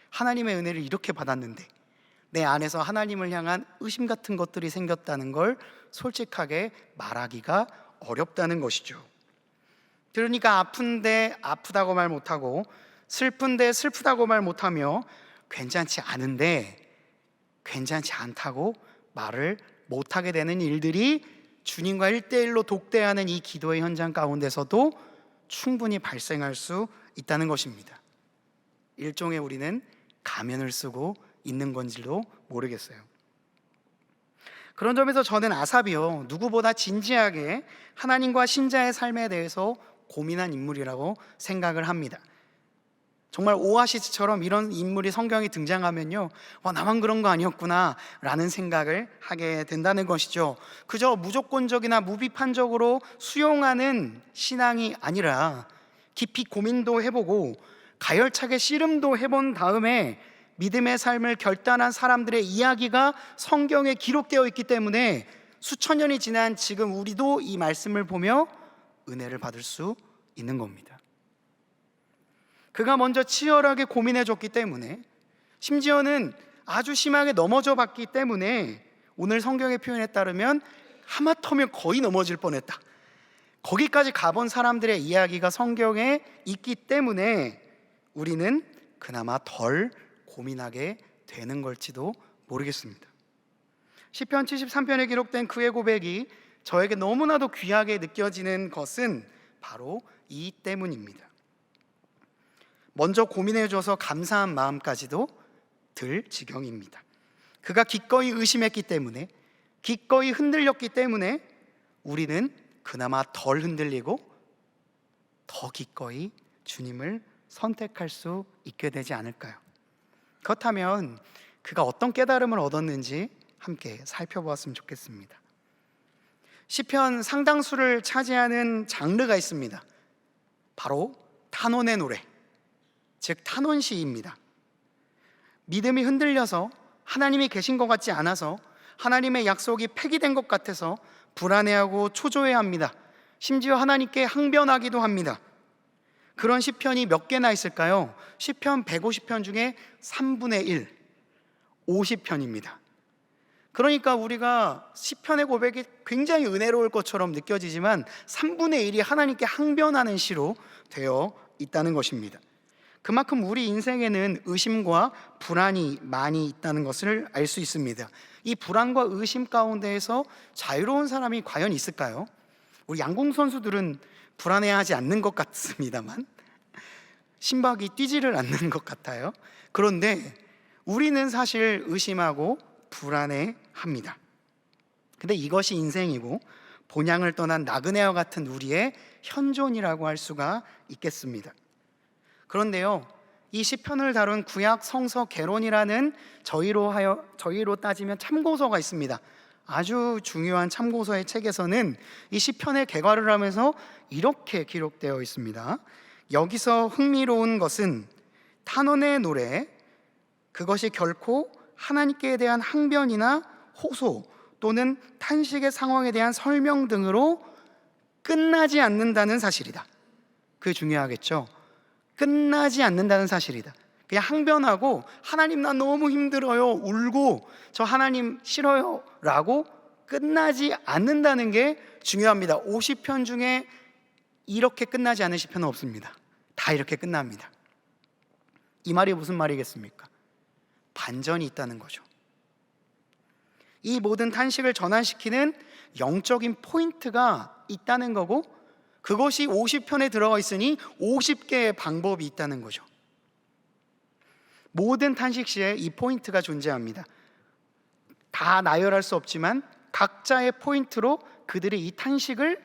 하나님의 은혜를 이렇게 받았는데, 내 안에서 하나님을 향한 의심 같은 것들이 생겼다는 걸 솔직하게 말하기가 어렵다는 것이죠. 그러니까 아픈데 아프다고 말 못하고, 슬픈데 슬프다고 말 못하며, 괜찮지 않은데 괜찮지 않다고 말을 못하게 되는 일들이 주님과 1대1로 독대하는 이 기도의 현장 가운데서도 충분히 발생할 수 있다는 것입니다. 일종의 우리는 가면을 쓰고 있는 건지도 모르겠어요. 그런 점에서 저는 아삽이요, 누구보다 진지하게 하나님과 신자의 삶에 대해서 고민한 인물이라고 생각을 합니다. 정말 오아시스처럼 이런 인물이 성경에 등장하면요, 나만 그런 거 아니었구나 라는 생각을 하게 된다는 것이죠. 그저 무조건적이나 무비판적으로 수용하는 신앙이 아니라 깊이 고민도 해보고 가열차게 씨름도 해본 다음에 믿음의 삶을 결단한 사람들의 이야기가 성경에 기록되어 있기 때문에 수천 년이 지난 지금 우리도 이 말씀을 보며 은혜를 받을 수 있는 겁니다. 그가 먼저 치열하게 고민해 줬기 때문에, 심지어는 아주 심하게 넘어져 봤기 때문에 오늘 성경의 표현에 따르면 하마터면 거의 넘어질 뻔했다, 거기까지 가본 사람들의 이야기가 성경에 있기 때문에 우리는 그나마 덜 고민하게 되는 걸지도 모르겠습니다. 시편 73편에 기록된 그의 고백이 저에게 너무나도 귀하게 느껴지는 것은 바로 이 때문입니다. 먼저 고민해줘서 감사한 마음까지도 들 지경입니다. 그가 기꺼이 의심했기 때문에, 기꺼이 흔들렸기 때문에 우리는 그나마 덜 흔들리고 더 기꺼이 주님을 선택할 수 있게 되지 않을까요? 그렇다면 그가 어떤 깨달음을 얻었는지 함께 살펴보았으면 좋겠습니다. 시편 상당수를 차지하는 장르가 있습니다. 바로 탄원의 노래, 즉 탄원시입니다. 믿음이 흔들려서, 하나님이 계신 것 같지 않아서, 하나님의 약속이 폐기된 것 같아서 불안해하고 초조해합니다. 심지어 하나님께 항변하기도 합니다. 그런 시편이 몇 개나 있을까요? 시편 150편 중에 3분의 1, 50편입니다. 그러니까 우리가 시편의 고백이 굉장히 은혜로울 것처럼 느껴지지만 3분의 1이 하나님께 항변하는 시로 되어 있다는 것입니다. 그만큼 우리 인생에는 의심과 불안이 많이 있다는 것을 알 수 있습니다. 이 불안과 의심 가운데에서 자유로운 사람이 과연 있을까요? 우리 양궁 선수들은 불안해하지 않는 것 같습니다만, 심박이 뛰지를 않는 것 같아요. 그런데 우리는 사실 의심하고 불안해합니다. 근데 이것이 인생이고 본향을 떠난 나그네와 같은 우리의 현존이라고 할 수가 있겠습니다. 그런데요, 이 시편을 다룬 구약 성서 개론이라는 저희로 따지면 참고서가 있습니다. 아주 중요한 참고서의 책에서는 이 시편의 개괄을 하면서 이렇게 기록되어 있습니다. 여기서 흥미로운 것은 탄원의 노래, 그것이 결코 하나님께 대한 항변이나 호소 또는 탄식의 상황에 대한 설명 등으로 끝나지 않는다는 사실이다. 그게 중요하겠죠. 끝나지 않는다는 사실이다. 그냥 항변하고 하나님 나 너무 힘들어요, 울고 저 하나님 싫어요 라고 끝나지 않는다는 게 중요합니다. 50편 중에 이렇게 끝나지 않은 시편은 없습니다. 다 이렇게 끝납니다. 이 말이 무슨 말이겠습니까? 반전이 있다는 거죠. 이 모든 탄식을 전환시키는 영적인 포인트가 있다는 거고, 그것이 50편에 들어가 있으니 50개의 방법이 있다는 거죠. 모든 탄식 시에 이 포인트가 존재합니다. 다 나열할 수 없지만 각자의 포인트로 그들이 이 탄식을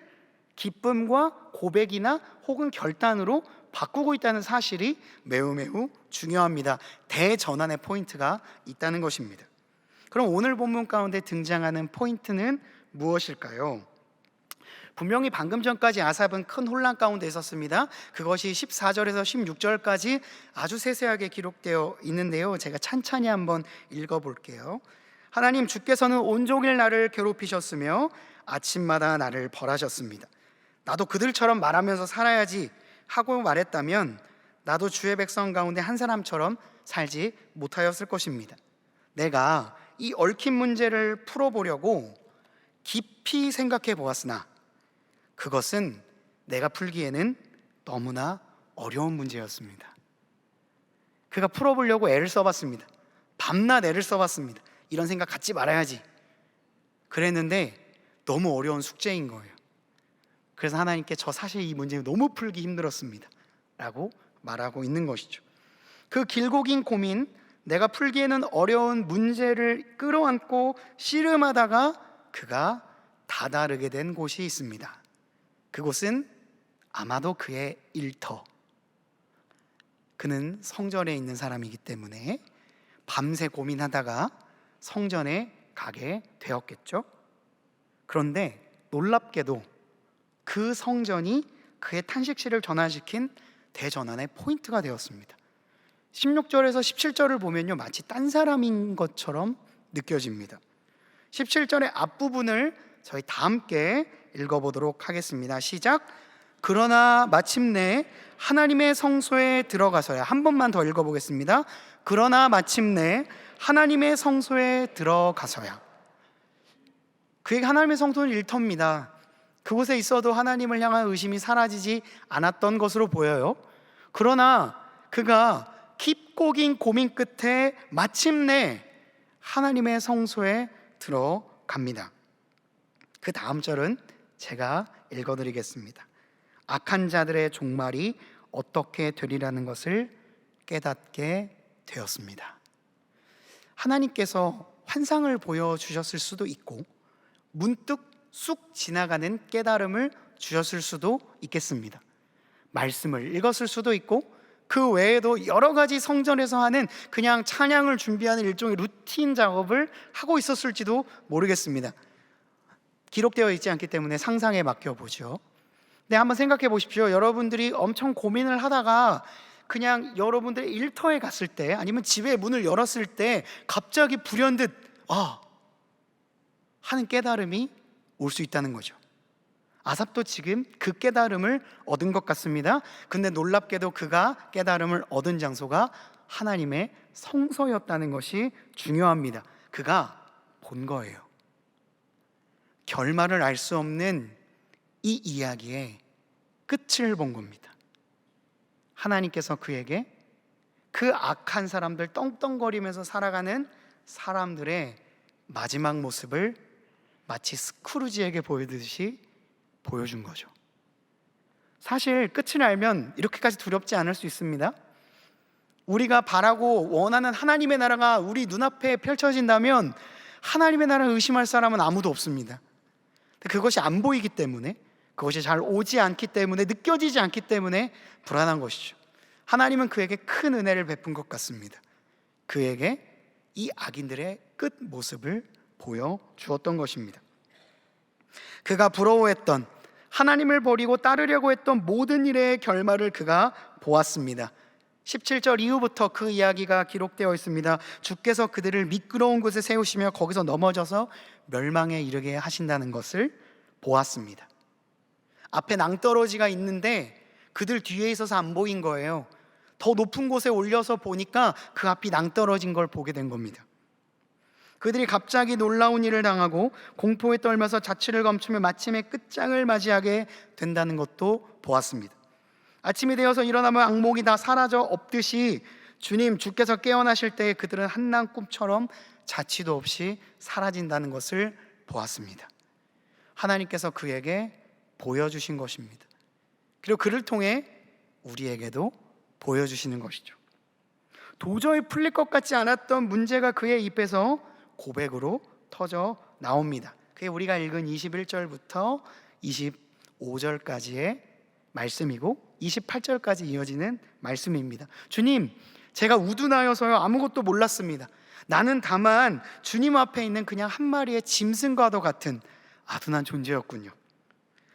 기쁨과 고백이나 혹은 결단으로 바꾸고 있다는 사실이 매우 중요합니다. 대전환의 포인트가 있다는 것입니다. 그럼 오늘 본문 가운데 등장하는 포인트는 무엇일까요? 분명히 방금 전까지 아삽은 큰 혼란 가운데 있었습니다. 그것이 14절에서 16절까지 아주 세세하게 기록되어 있는데요. 제가 찬찬히 한번 읽어볼게요. 하나님, 주께서는 온종일 나를 괴롭히셨으며 아침마다 나를 벌하셨습니다. 나도 그들처럼 말하면서 살아야지 하고 말했다면 나도 주의 백성 가운데 한 사람처럼 살지 못하였을 것입니다. 내가 이 얽힌 문제를 풀어보려고 깊이 생각해 보았으나 그것은 내가 풀기에는 너무나 어려운 문제였습니다. 그가 풀어보려고 애를 써봤습니다. 밤낮 애를 써봤습니다. 이런 생각 갖지 말아야지 그랬는데 너무 어려운 숙제인 거예요. 그래서 하나님께 저 사실 이 문제 너무 풀기 힘들었습니다 라고 말하고 있는 것이죠. 그 길고 긴 고민, 내가 풀기에는 어려운 문제를 끌어안고 씨름하다가 그가 다다르게 된 곳이 있습니다. 그곳은 아마도 그의 일터, 그는 성전에 있는 사람이기 때문에 밤새 고민하다가 성전에 가게 되었겠죠. 그런데 놀랍게도 그 성전이 그의 탄식시를 전환시킨 대전환의 포인트가 되었습니다. 16절에서 17절을 보면요, 마치 딴 사람인 것처럼 느껴집니다. 17절의 앞부분을 저희 다 함께 읽어보도록 하겠습니다. 시작. 그러나 마침내 하나님의 성소에 들어가서야. 한 번만 더 읽어보겠습니다. 그러나 마침내 하나님의 성소에 들어가서야. 그에게 하나님의 성소는 일터입니다. 그곳에 있어도 하나님을 향한 의심이 사라지지 않았던 것으로 보여요. 그러나 그가 깊고 긴 고민 끝에 마침내 하나님의 성소에 들어갑니다. 그 다음 절은 제가 읽어드리겠습니다. 악한 자들의 종말이 어떻게 되리라는 것을 깨닫게 되었습니다. 하나님께서 환상을 보여주셨을 수도 있고 문득 쑥 지나가는 깨달음을 주셨을 수도 있겠습니다. 말씀을 읽었을 수도 있고 그 외에도 여러 가지 성전에서 하는 그냥 찬양을 준비하는 일종의 루틴 작업을 하고 있었을지도 모르겠습니다. 기록되어 있지 않기 때문에 상상에 맡겨보죠. 네, 한번 생각해 보십시오. 여러분들이 엄청 고민을 하다가 그냥 여러분들의 일터에 갔을 때 아니면 집의 문을 열었을 때 갑자기 불현듯 하는 깨달음이 올 수 있다는 거죠. 아삽도 지금 그 깨달음을 얻은 것 같습니다. 근데 놀랍게도 그가 깨달음을 얻은 장소가 하나님의 성소였다는 것이 중요합니다. 그가 본 거예요. 결말을 알 수 없는 이 이야기의 끝을 본 겁니다. 하나님께서 그에게 그 악한 사람들, 떵떵거리면서 살아가는 사람들의 마지막 모습을 마치 스크루지에게 보여주듯이 보여준 거죠. 사실 끝을 알면 이렇게까지 두렵지 않을 수 있습니다. 우리가 바라고 원하는 하나님의 나라가 우리 눈앞에 펼쳐진다면 하나님의 나라를 의심할 사람은 아무도 없습니다. 그것이 안 보이기 때문에, 그것이 잘 오지 않기 때문에, 느껴지지 않기 때문에 불안한 것이죠. 하나님은 그에게 큰 은혜를 베푼 것 같습니다. 그에게 이 악인들의 끝 모습을 보여주었던 것입니다. 그가 부러워했던, 하나님을 버리고 따르려고 했던 모든 일의 결말을 그가 보았습니다. 17절 이후부터 그 이야기가 기록되어 있습니다. 주께서 그들을 미끄러운 곳에 세우시며 거기서 넘어져서 멸망에 이르게 하신다는 것을 보았습니다. 앞에 낭떠러지가 있는데 그들 뒤에 있어서 안 보인 거예요. 더 높은 곳에 올려서 보니까 그 앞이 낭떠러진 걸 보게 된 겁니다. 그들이 갑자기 놀라운 일을 당하고 공포에 떨면서 자취를 감추며 마침내 끝장을 맞이하게 된다는 것도 보았습니다. 아침이 되어서 일어나면 악몽이 다 사라져 없듯이 주께서 깨어나실 때 그들은 한난 꿈처럼 자취도 없이 사라진다는 것을 보았습니다. 하나님께서 그에게 보여주신 것입니다. 그리고 그를 통해 우리에게도 보여주시는 것이죠. 도저히 풀릴 것 같지 않았던 문제가 그의 입에서 고백으로 터져 나옵니다. 그게 우리가 읽은 21절부터 25절까지의 말씀이고 28절까지 이어지는 말씀입니다. 주님, 제가 우둔하여서요 아무것도 몰랐습니다. 나는 다만 주님 앞에 있는 그냥 한 마리의 짐승과도 같은 아둔한 존재였군요.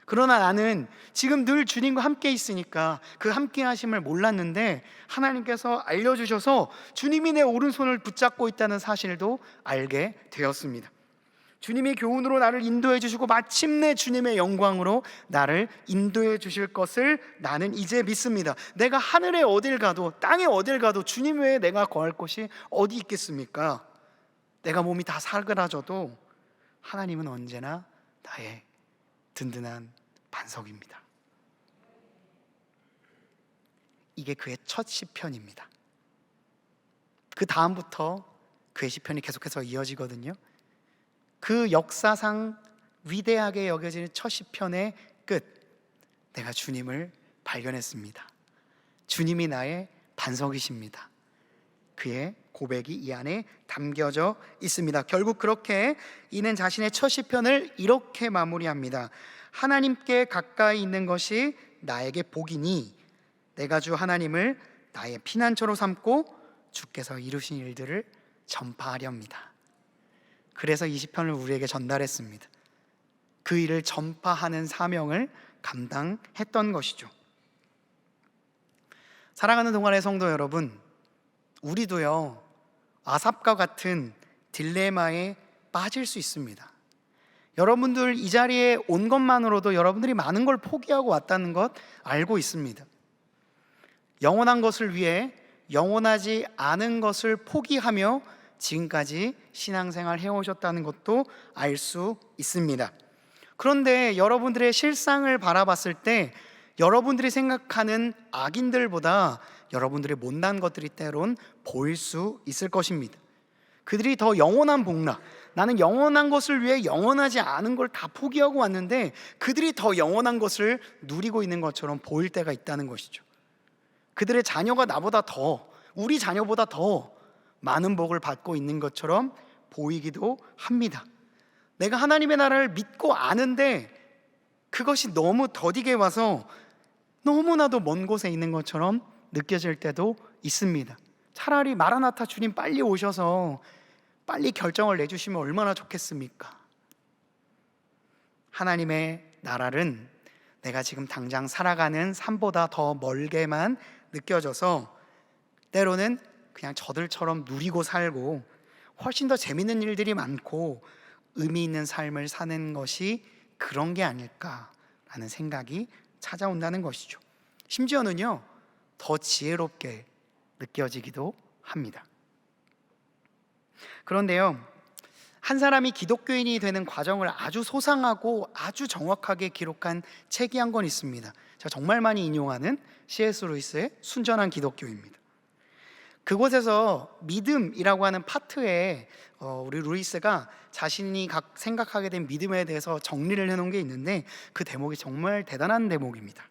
그러나 나는 지금 늘 주님과 함께 있으니까 그 함께 하심을 몰랐는데 하나님께서 알려주셔서 주님이 내 오른손을 붙잡고 있다는 사실도 알게 되었습니다. 주님이 교훈으로 나를 인도해 주시고 마침내 주님의 영광으로 나를 인도해 주실 것을 나는 이제 믿습니다. 내가 하늘에 어딜 가도 땅에 어딜 가도 주님 외에 내가 거할 곳이 어디 있겠습니까? 내가 몸이 다 사그라져도 하나님은 언제나 나의 든든한 반석입니다. 이게 그의 첫 시편입니다. 그 다음부터 그의 시편이 계속해서 이어지거든요. 그 역사상 위대하게 여겨지는 첫 시편의 끝, 내가 주님을 발견했습니다. 주님이 나의 반석이십니다. 그의 고백이 이 안에 담겨져 있습니다. 결국 그렇게 이는 자신의 첫 시편을 이렇게 마무리합니다. 하나님께 가까이 있는 것이 나에게 복이니 내가 주 하나님을 나의 피난처로 삼고 주께서 이루신 일들을 전파하려 합니다. 그래서 이 시편을 우리에게 전달했습니다. 그 일을 전파하는 사명을 감당했던 것이죠. 사랑하는 동안의 성도 여러분, 우리도요 아삽과 같은 딜레마에 빠질 수 있습니다. 여러분들 이 자리에 온 것만으로도 여러분들이 많은 걸 포기하고 왔다는 것 알고 있습니다. 영원한 것을 위해 영원하지 않은 것을 포기하며 지금까지 신앙생활 해오셨다는 것도 알 수 있습니다. 그런데 여러분들의 실상을 바라봤을 때 여러분들이 생각하는 악인들보다 여러분들의 못난 것들이 때론 보일 수 있을 것입니다. 그들이 더 영원한 복락, 나는 영원한 것을 위해 영원하지 않은 걸 다 포기하고 왔는데 그들이 더 영원한 것을 누리고 있는 것처럼 보일 때가 있다는 것이죠. 그들의 자녀가 나보다 더, 우리 자녀보다 더 많은 복을 받고 있는 것처럼 보이기도 합니다. 내가 하나님의 나라를 믿고 아는데 그것이 너무 더디게 와서 너무나도 먼 곳에 있는 것처럼 느껴질 때도 있습니다. 차라리 마라나타 주님 빨리 오셔서 빨리 결정을 내주시면 얼마나 좋겠습니까? 하나님의 나라는 내가 지금 당장 살아가는 삶보다 더 멀게만 느껴져서 때로는 그냥 저들처럼 누리고 살고 훨씬 더 재밌는 일들이 많고 의미 있는 삶을 사는 것이 그런 게 아닐까라는 생각이 찾아온다는 것이죠. 심지어는요 더 지혜롭게 느껴지기도 합니다. 그런데요, 한 사람이 기독교인이 되는 과정을 아주 소상하고 아주 정확하게 기록한 책이 한 권 있습니다. 제가 정말 많이 인용하는 C.S. 루이스의 순전한 기독교입니다. 그곳에서 믿음이라고 하는 파트에 우리 루이스가 자신이 생각하게 된 믿음에 대해서 정리를 해놓은 게 있는데 그 대목이 정말 대단한 대목입니다.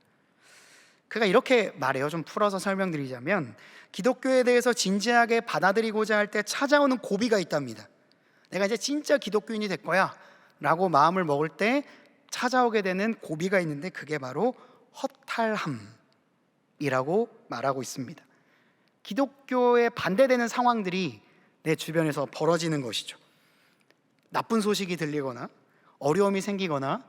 그가 이렇게 말해요. 좀 풀어서 설명드리자면 기독교에 대해서 진지하게 받아들이고자 할 때 찾아오는 고비가 있답니다. 내가 이제 진짜 기독교인이 될 거야 라고 마음을 먹을 때 찾아오게 되는 고비가 있는데 그게 바로 허탈함이라고 말하고 있습니다. 기독교에 반대되는 상황들이 내 주변에서 벌어지는 것이죠. 나쁜 소식이 들리거나 어려움이 생기거나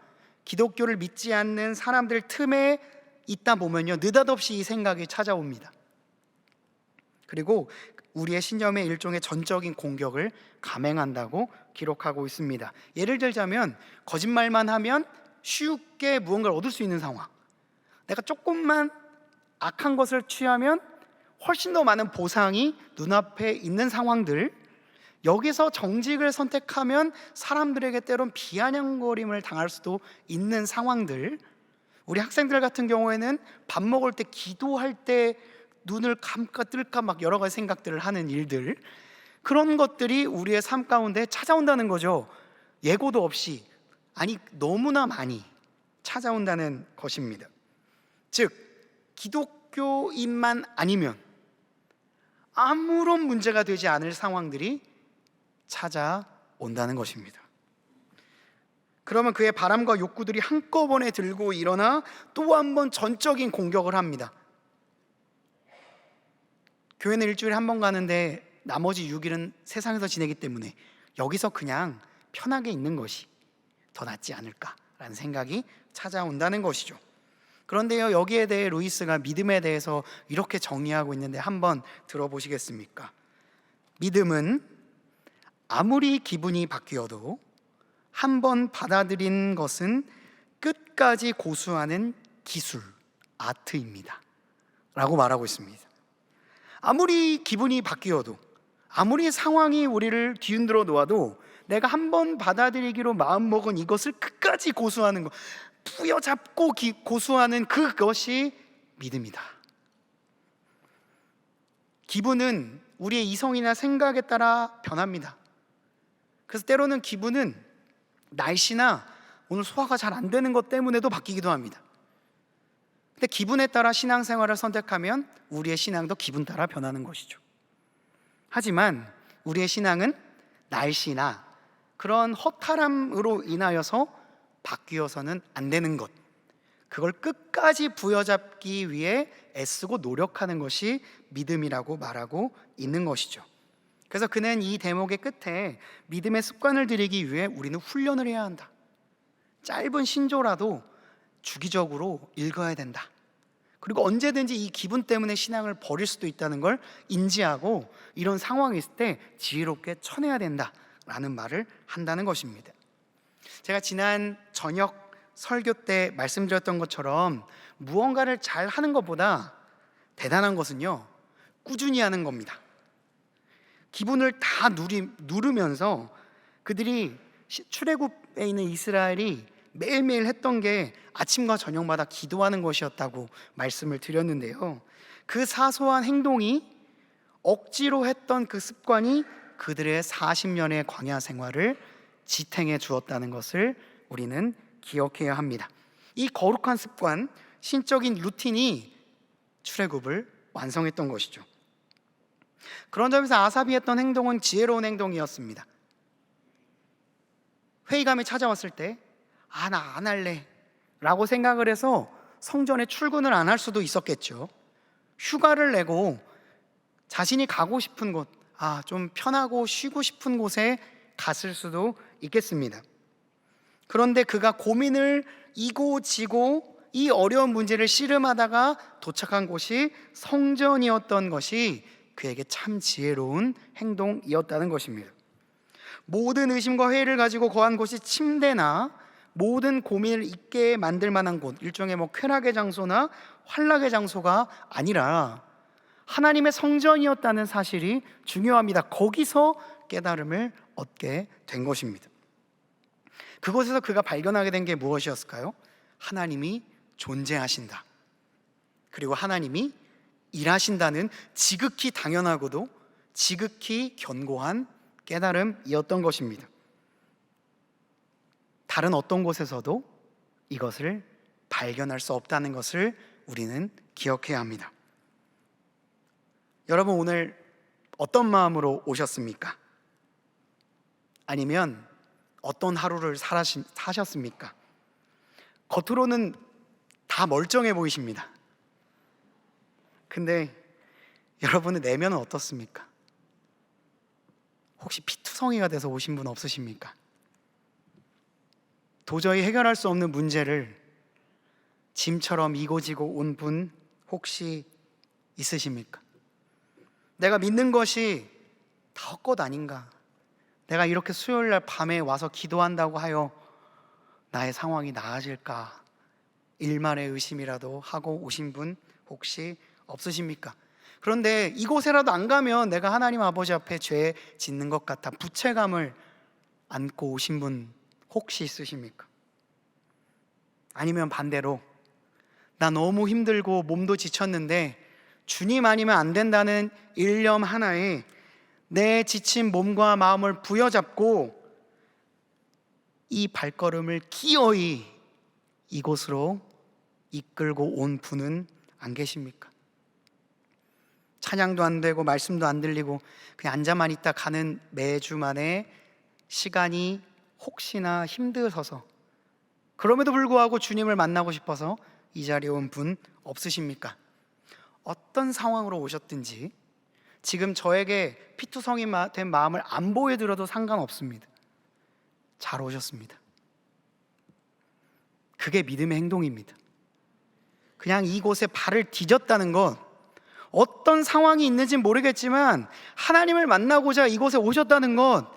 기독교를 믿지 않는 사람들 틈에 있다 보면요 느닷없이 이 생각이 찾아옵니다. 그리고 우리의 신념의 일종의 전적인 공격을 감행한다고 기록하고 있습니다. 예를 들자면 거짓말만 하면 쉽게 무언가를 얻을 수 있는 상황, 내가 조금만 악한 것을 취하면 훨씬 더 많은 보상이 눈앞에 있는 상황들, 여기서 정직을 선택하면 사람들에게 때론 비아냥거림을 당할 수도 있는 상황들, 우리 학생들 같은 경우에는 밥 먹을 때 기도할 때 눈을 감까 뜰까 막 여러 가지 생각들을 하는 일들, 그런 것들이 우리의 삶 가운데 찾아온다는 거죠. 예고도 없이, 아니 너무나 많이 찾아온다는 것입니다. 즉 기독교인만 아니면 아무런 문제가 되지 않을 상황들이 찾아온다는 것입니다. 그러면 그의 바람과 욕구들이 한꺼번에 들고 일어나 또 한 번 전적인 공격을 합니다. 교회는 일주일에 한 번 가는데 나머지 6일은 세상에서 지내기 때문에 여기서 그냥 편하게 있는 것이 더 낫지 않을까라는 생각이 찾아온다는 것이죠. 그런데요, 여기에 대해 루이스가 믿음에 대해서 이렇게 정의하고 있는데 한번 들어보시겠습니까? 믿음은 아무리 기분이 바뀌어도 한번 받아들인 것은 끝까지 고수하는 기술, 아트입니다 라고 말하고 있습니다. 아무리 기분이 바뀌어도, 아무리 상황이 우리를 뒤흔들어 놓아도 내가 한번 받아들이기로 마음먹은 이것을 끝까지 고수하는 것, 부여잡고 고수하는 그것이 믿음이다. 기분은 우리의 이성이나 생각에 따라 변합니다. 그래서 때로는 기분은 날씨나 오늘 소화가 잘 안 되는 것 때문에도 바뀌기도 합니다. 근데 기분에 따라 신앙생활을 선택하면 우리의 신앙도 기분 따라 변하는 것이죠. 하지만 우리의 신앙은 날씨나 그런 허탈함으로 인하여서 바뀌어서는 안 되는 것, 그걸 끝까지 부여잡기 위해 애쓰고 노력하는 것이 믿음이라고 말하고 있는 것이죠. 그래서 그는 이 대목의 끝에 믿음의 습관을 들이기 위해 우리는 훈련을 해야 한다. 짧은 신조라도 주기적으로 읽어야 된다. 그리고 언제든지 이 기분 때문에 신앙을 버릴 수도 있다는 걸 인지하고 이런 상황이 있을 때 지혜롭게 쳐내야 된다라는 말을 한다는 것입니다. 제가 지난 저녁 설교 때 말씀드렸던 것처럼 무언가를 잘 하는 것보다 대단한 것은요, 꾸준히 하는 겁니다. 기분을 다 누르면서 그들이 출애굽에 있는 이스라엘이 매일매일 했던 게 아침과 저녁마다 기도하는 것이었다고 말씀을 드렸는데요, 그 사소한 행동이 억지로 했던 그 습관이 그들의 40년의 광야 생활을 지탱해 주었다는 것을 우리는 기억해야 합니다. 이 거룩한 습관, 신적인 루틴이 출애굽을 완성했던 것이죠. 그런 점에서 아삽이 했던 행동은 지혜로운 행동이었습니다. 회의감이 찾아왔을 때 나 안 할래 라고 생각을 해서 성전에 출근을 안 할 수도 있었겠죠. 휴가를 내고 자신이 가고 싶은 곳, 좀 편하고 쉬고 싶은 곳에 갔을 수도 있겠습니다. 그런데 그가 고민을 이고 지고 이 어려운 문제를 씨름하다가 도착한 곳이 성전이었던 것이 그에게 참 지혜로운 행동이었다는 것입니다. 모든 의심과 회의를 가지고 거한 곳이 침대나 모든 고민을 잊게 만들 만한 곳, 일종의 쾌락의 장소나 환락의 장소가 아니라 하나님의 성전이었다는 사실이 중요합니다. 거기서 깨달음을 얻게 된 것입니다. 그곳에서 그가 발견하게 된 게 무엇이었을까요? 하나님이 존재하신다, 그리고 하나님이 일하신다는 지극히 당연하고도 지극히 견고한 깨달음이었던 것입니다. 다른 어떤 곳에서도 이것을 발견할 수 없다는 것을 우리는 기억해야 합니다. 여러분, 오늘 어떤 마음으로 오셨습니까? 아니면 어떤 하루를 사셨습니까? 겉으로는 다 멀쩡해 보이십니다. 근데 여러분의 내면은 어떻습니까? 혹시 피투성이가 돼서 오신 분 없으십니까? 도저히 해결할 수 없는 문제를 짐처럼 이고지고 온 분 혹시 있으십니까? 내가 믿는 것이 다 헛것 아닌가? 내가 이렇게 수요일날 밤에 와서 기도한다고 하여 나의 상황이 나아질까? 일말의 의심이라도 하고 오신 분 혹시 없으십니까? 그런데 이곳에라도 안 가면 내가 하나님 아버지 앞에 죄 짓는 것 같아 부채감을 안고 오신 분 혹시 있으십니까? 아니면 반대로 나 너무 힘들고 몸도 지쳤는데 주님 아니면 안 된다는 일념 하나에 내 지친 몸과 마음을 부여잡고 이 발걸음을 기어이 이곳으로 이끌고 온 분은 안 계십니까? 찬양도 안 되고 말씀도 안 들리고 그냥 앉아만 있다 가는 매주만의 시간이 혹시나 힘드셔서, 그럼에도 불구하고 주님을 만나고 싶어서 이 자리에 온 분 없으십니까? 어떤 상황으로 오셨든지 지금 저에게 피투성이 된 마음을 안 보여드려도 상관없습니다. 잘 오셨습니다. 그게 믿음의 행동입니다. 그냥 이곳에 발을 디뎠다는 것, 어떤 상황이 있는지 모르겠지만 하나님을 만나고자 이곳에 오셨다는 것,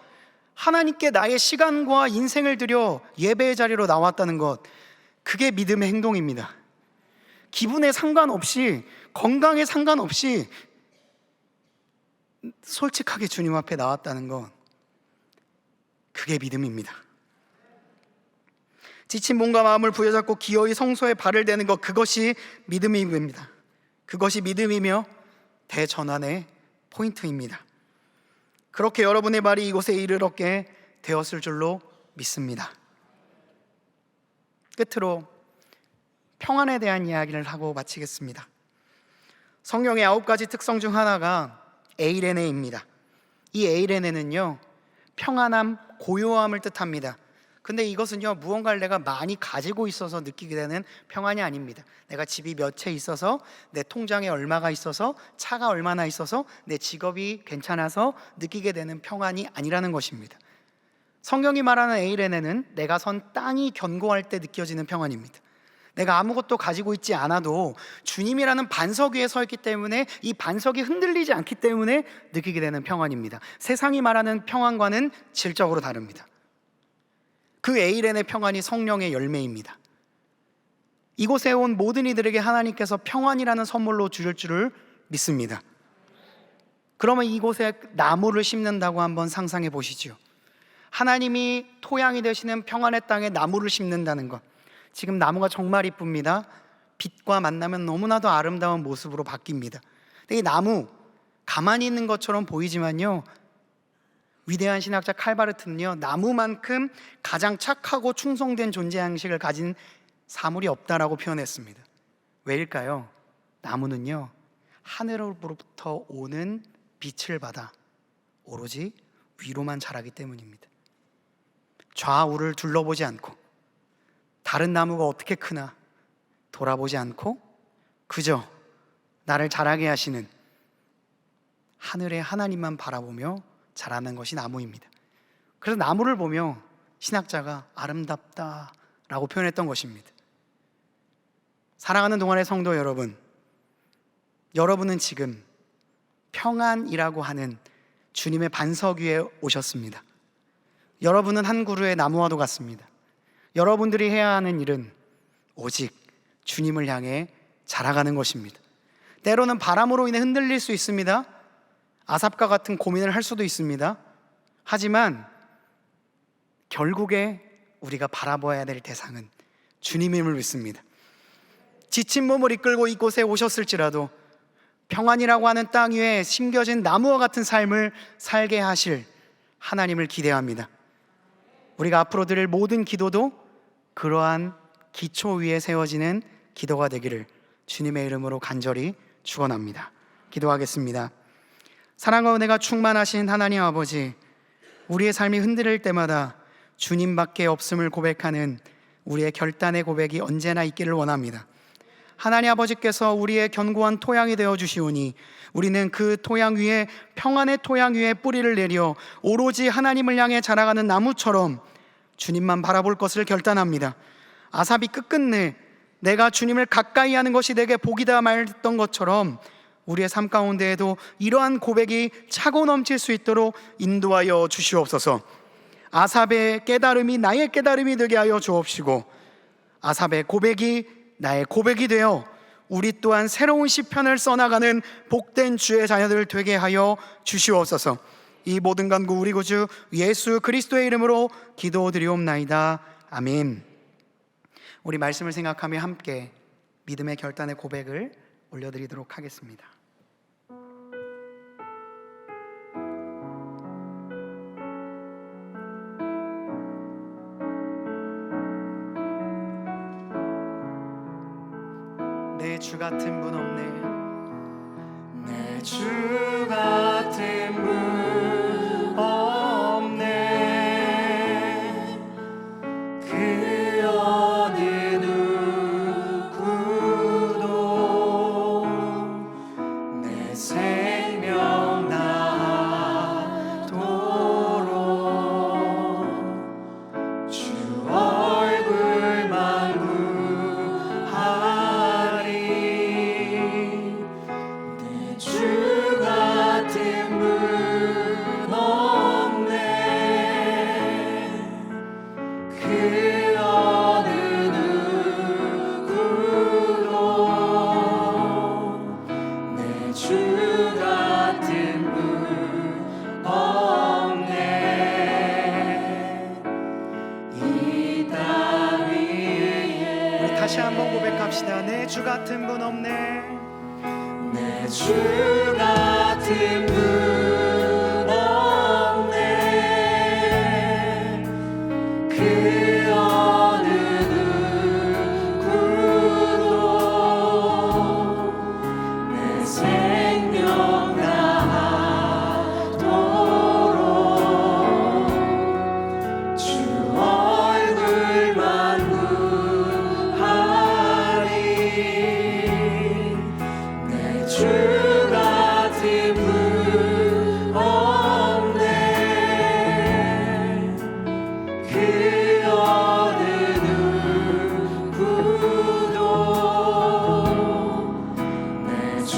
하나님께 나의 시간과 인생을 들여 예배의 자리로 나왔다는 것, 그게 믿음의 행동입니다. 기분에 상관없이, 건강에 상관없이 솔직하게 주님 앞에 나왔다는 것, 그게 믿음입니다. 지친 몸과 마음을 부여잡고 기어이 성소에 발을 대는 것, 그것이 믿음입니다. 그것이 믿음이며 대전환의 포인트입니다. 그렇게 여러분의 발이 이곳에 이르렀게 되었을 줄로 믿습니다. 끝으로 평안에 대한 이야기를 하고 마치겠습니다. 성경의 9가지 특성 중 하나가 에이레네입니다. 이 에이레네는요, 평안함, 고요함을 뜻합니다. 근데 이것은요, 무언가를 내가 많이 가지고 있어서 느끼게 되는 평안이 아닙니다. 내가 집이 몇 채 있어서, 내 통장에 얼마가 있어서, 차가 얼마나 있어서, 내 직업이 괜찮아서 느끼게 되는 평안이 아니라는 것입니다. 성경이 말하는 에이레네는 내가 선 땅이 견고할 때 느껴지는 평안입니다. 내가 아무것도 가지고 있지 않아도 주님이라는 반석 위에 서 있기 때문에 이 반석이 흔들리지 않기 때문에 느끼게 되는 평안입니다. 세상이 말하는 평안과는 질적으로 다릅니다. 그 에이렌의 평안이 성령의 열매입니다. 이곳에 온 모든 이들에게 하나님께서 평안이라는 선물로 주실 줄을 믿습니다. 그러면 이곳에 나무를 심는다고 한번 상상해 보시죠. 하나님이 토양이 되시는 평안의 땅에 나무를 심는다는 것, 지금 나무가 정말 이쁩니다. 빛과 만나면 너무나도 아름다운 모습으로 바뀝니다. 근데 이 나무, 가만히 있는 것처럼 보이지만요, 위대한 신학자 칼바르트는요, 나무만큼 가장 착하고 충성된 존재 양식을 가진 사물이 없다라고 표현했습니다. 왜일까요? 나무는요, 하늘로부터 오는 빛을 받아 오로지 위로만 자라기 때문입니다. 좌우를 둘러보지 않고, 다른 나무가 어떻게 크나 돌아보지 않고, 그저 나를 자라게 하시는 하늘의 하나님만 바라보며 자라는 것이 나무입니다. 그래서 나무를 보며 신학자가 아름답다라고 표현했던 것입니다. 사랑하는 동안의 성도 여러분, 여러분은 지금 평안이라고 하는 주님의 반석 위에 오셨습니다. 여러분은 한 그루의 나무와도 같습니다. 여러분들이 해야 하는 일은 오직 주님을 향해 자라가는 것입니다. 때로는 바람으로 인해 흔들릴 수 있습니다. 아삽과 같은 고민을 할 수도 있습니다. 하지만 결국에 우리가 바라봐야 될 대상은 주님임을 믿습니다. 지친 몸을 이끌고 이곳에 오셨을지라도 평안이라고 하는 땅 위에 심겨진 나무와 같은 삶을 살게 하실 하나님을 기대합니다. 우리가 앞으로 드릴 모든 기도도 그러한 기초 위에 세워지는 기도가 되기를 주님의 이름으로 간절히 축원합니다. 기도하겠습니다. 사랑과 은혜가 충만하신 하나님 아버지, 우리의 삶이 흔들릴 때마다 주님밖에 없음을 고백하는 우리의 결단의 고백이 언제나 있기를 원합니다. 하나님 아버지께서 우리의 견고한 토양이 되어 주시오니 우리는 그 토양 위에, 평안의 토양 위에 뿌리를 내려 오로지 하나님을 향해 자라가는 나무처럼 주님만 바라볼 것을 결단합니다. 아삽이 끝끝내 내가 주님을 가까이 하는 것이 내게 복이다 말했던 것처럼 우리의 삶 가운데에도 이러한 고백이 차고 넘칠 수 있도록 인도하여 주시옵소서. 아삽의 깨달음이 나의 깨달음이 되게 하여 주옵시고, 아삽의 고백이 나의 고백이 되어 우리 또한 새로운 시편을 써나가는 복된 주의 자녀들 되게 하여 주시옵소서. 이 모든 간구 우리 구주 예수 그리스도의 이름으로 기도드리옵나이다. 아멘. 우리 말씀을 생각하며 함께 믿음의 결단의 고백을 올려드리도록 하겠습니다. 내 주 같은 분 없네. 내 주 같은 분 없네. 그 어느 누구도 내 생명 다하도록 주 얼굴만 주 같은 분 없네. 이 땅 위에 우리 다시 한번 고백합시다. 내 주 같은 분 없네. 내 주 같은 분 없네. 그 어느 누구도 내 생명 다하도록 주 얼굴만 구하리. 내 주 같은 분 없네. 그 어느 누구도 내 주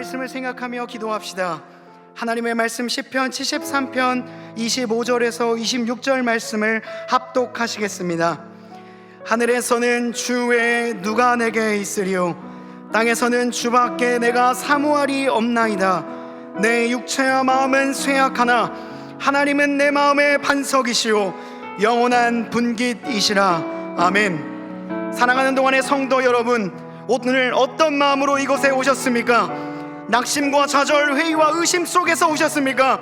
말씀을 생각하며 기도합시다. 하나님의 말씀 시편 73편 25절에서 26절 말씀을 합독하시겠습니다. 하늘에서는 주 외에 누가 내게 있으리요, 땅에서는 주밖에 내가 사모하리 없나이다. 내 육체와 마음은 쇠약하나 하나님은 내 마음의 반석이시오 영원한 분깃이시라. 아멘. 사랑하는 동안의 성도 여러분, 오늘 어떤 마음으로 이곳에 오셨습니까? 낙심과 좌절, 회의와 의심 속에서 오셨습니까?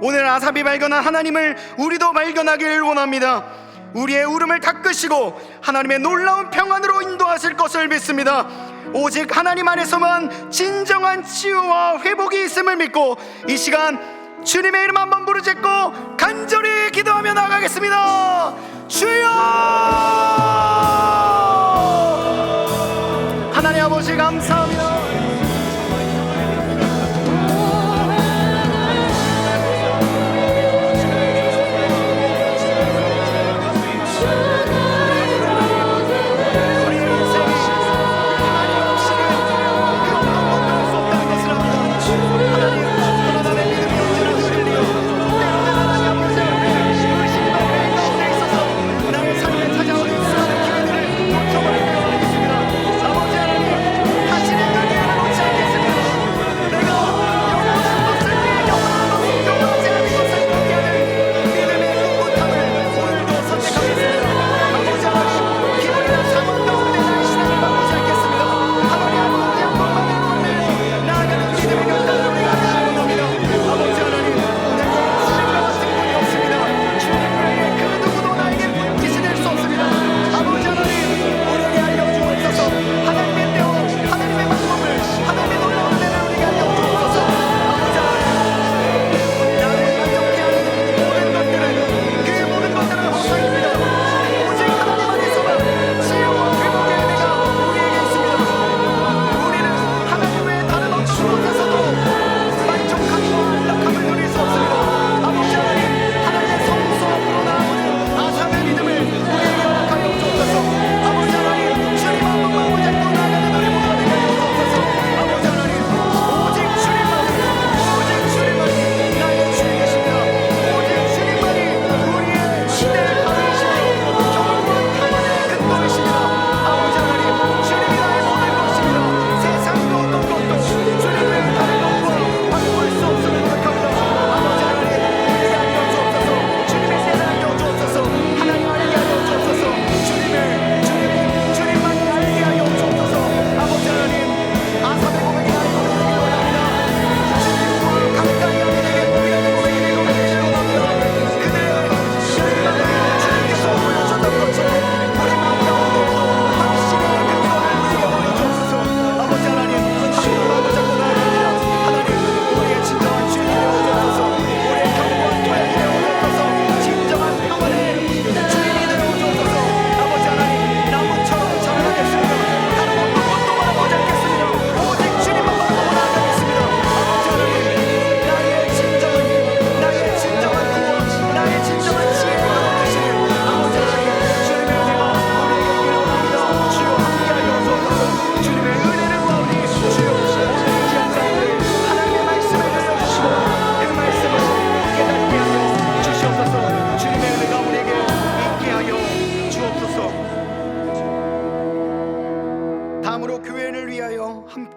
오늘 아삽이 발견한 하나님을 우리도 발견하길 원합니다. 우리의 울음을 닦으시고 하나님의 놀라운 평안으로 인도하실 것을 믿습니다. 오직 하나님 안에서만 진정한 치유와 회복이 있음을 믿고 이 시간 주님의 이름 한번 부르짖고 간절히 기도하며 나가겠습니다. 주여! 하나님 아버지 감사합니다.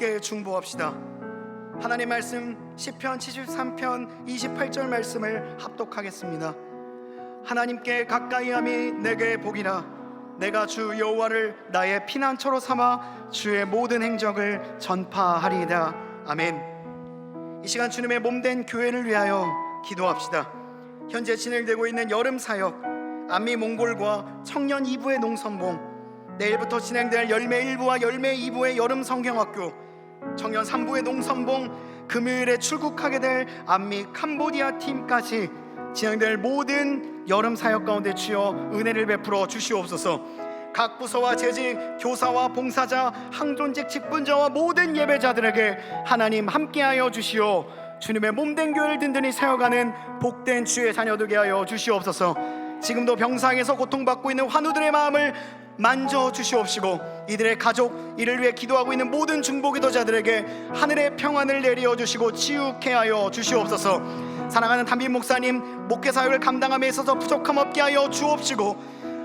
함께 중보합시다. 하나님 말씀 시편 73편 28절 말씀을 합독하겠습니다. 하나님께 가까이함이 내게 복이라. 내가 주 여호와를 나의 피난처로 삼아 주의 모든 행적을 전파하리이다. 아멘. 이 시간 주님의 몸된 교회를 위하여 기도합시다. 현재 진행되고 있는 여름 사역, 안미 몽골과 청년 2부의 농선봉, 내일부터 진행될 열매 1부와 열매 2부의 여름 성경학교, 청년 3부의 농선봉, 금요일에 출국하게 될 안미 캄보디아 팀까지 진행될 모든 여름 사역 가운데 주여 은혜를 베풀어 주시옵소서. 각 부서와 재직, 교사와 봉사자, 항존직 직분자와 모든 예배자들에게 하나님 함께하여 주시오. 주님의 몸된 교회를 든든히 세워가는 복된 주의 자녀 되게 하여 주시옵소서. 지금도 병상에서 고통받고 있는 환우들의 마음을 만져 주시옵시고, 이들의 가족, 이를 위해 기도하고 있는 모든 중보기도자들에게 하늘의 평안을 내려 주시고 치유케 하여 주시옵소서. 사랑하는 담임 목사님, 목회 사역을 감당함에 있어서 부족함 없게 하여 주옵시고,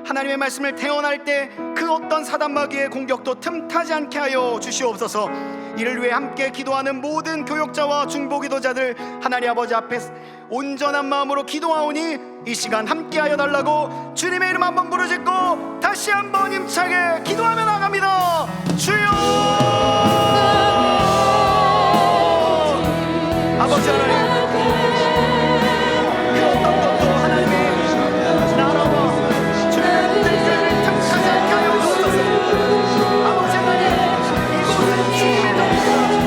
하나님의 말씀을 태어날 때 그 어떤 사단마귀의 공격도 틈타지 않게 하여 주시옵소서. 이를 위해 함께 기도하는 모든 교역자와 중보기도자들, 하나님 아버지 앞에 온전한 마음으로 기도하오니 이 시간 함께하여 달라고 주님의 이름 한번 부르짖고 다시 한번 힘차게 기도하며 나갑니다. 주여, 아버지 하나님, 그 어떤 것도 하나님의 나라와 주님의 문제를 틈타지 않게 하여 주옵소서. 아버지 하나님, 이곳은 주님의 자리입니다.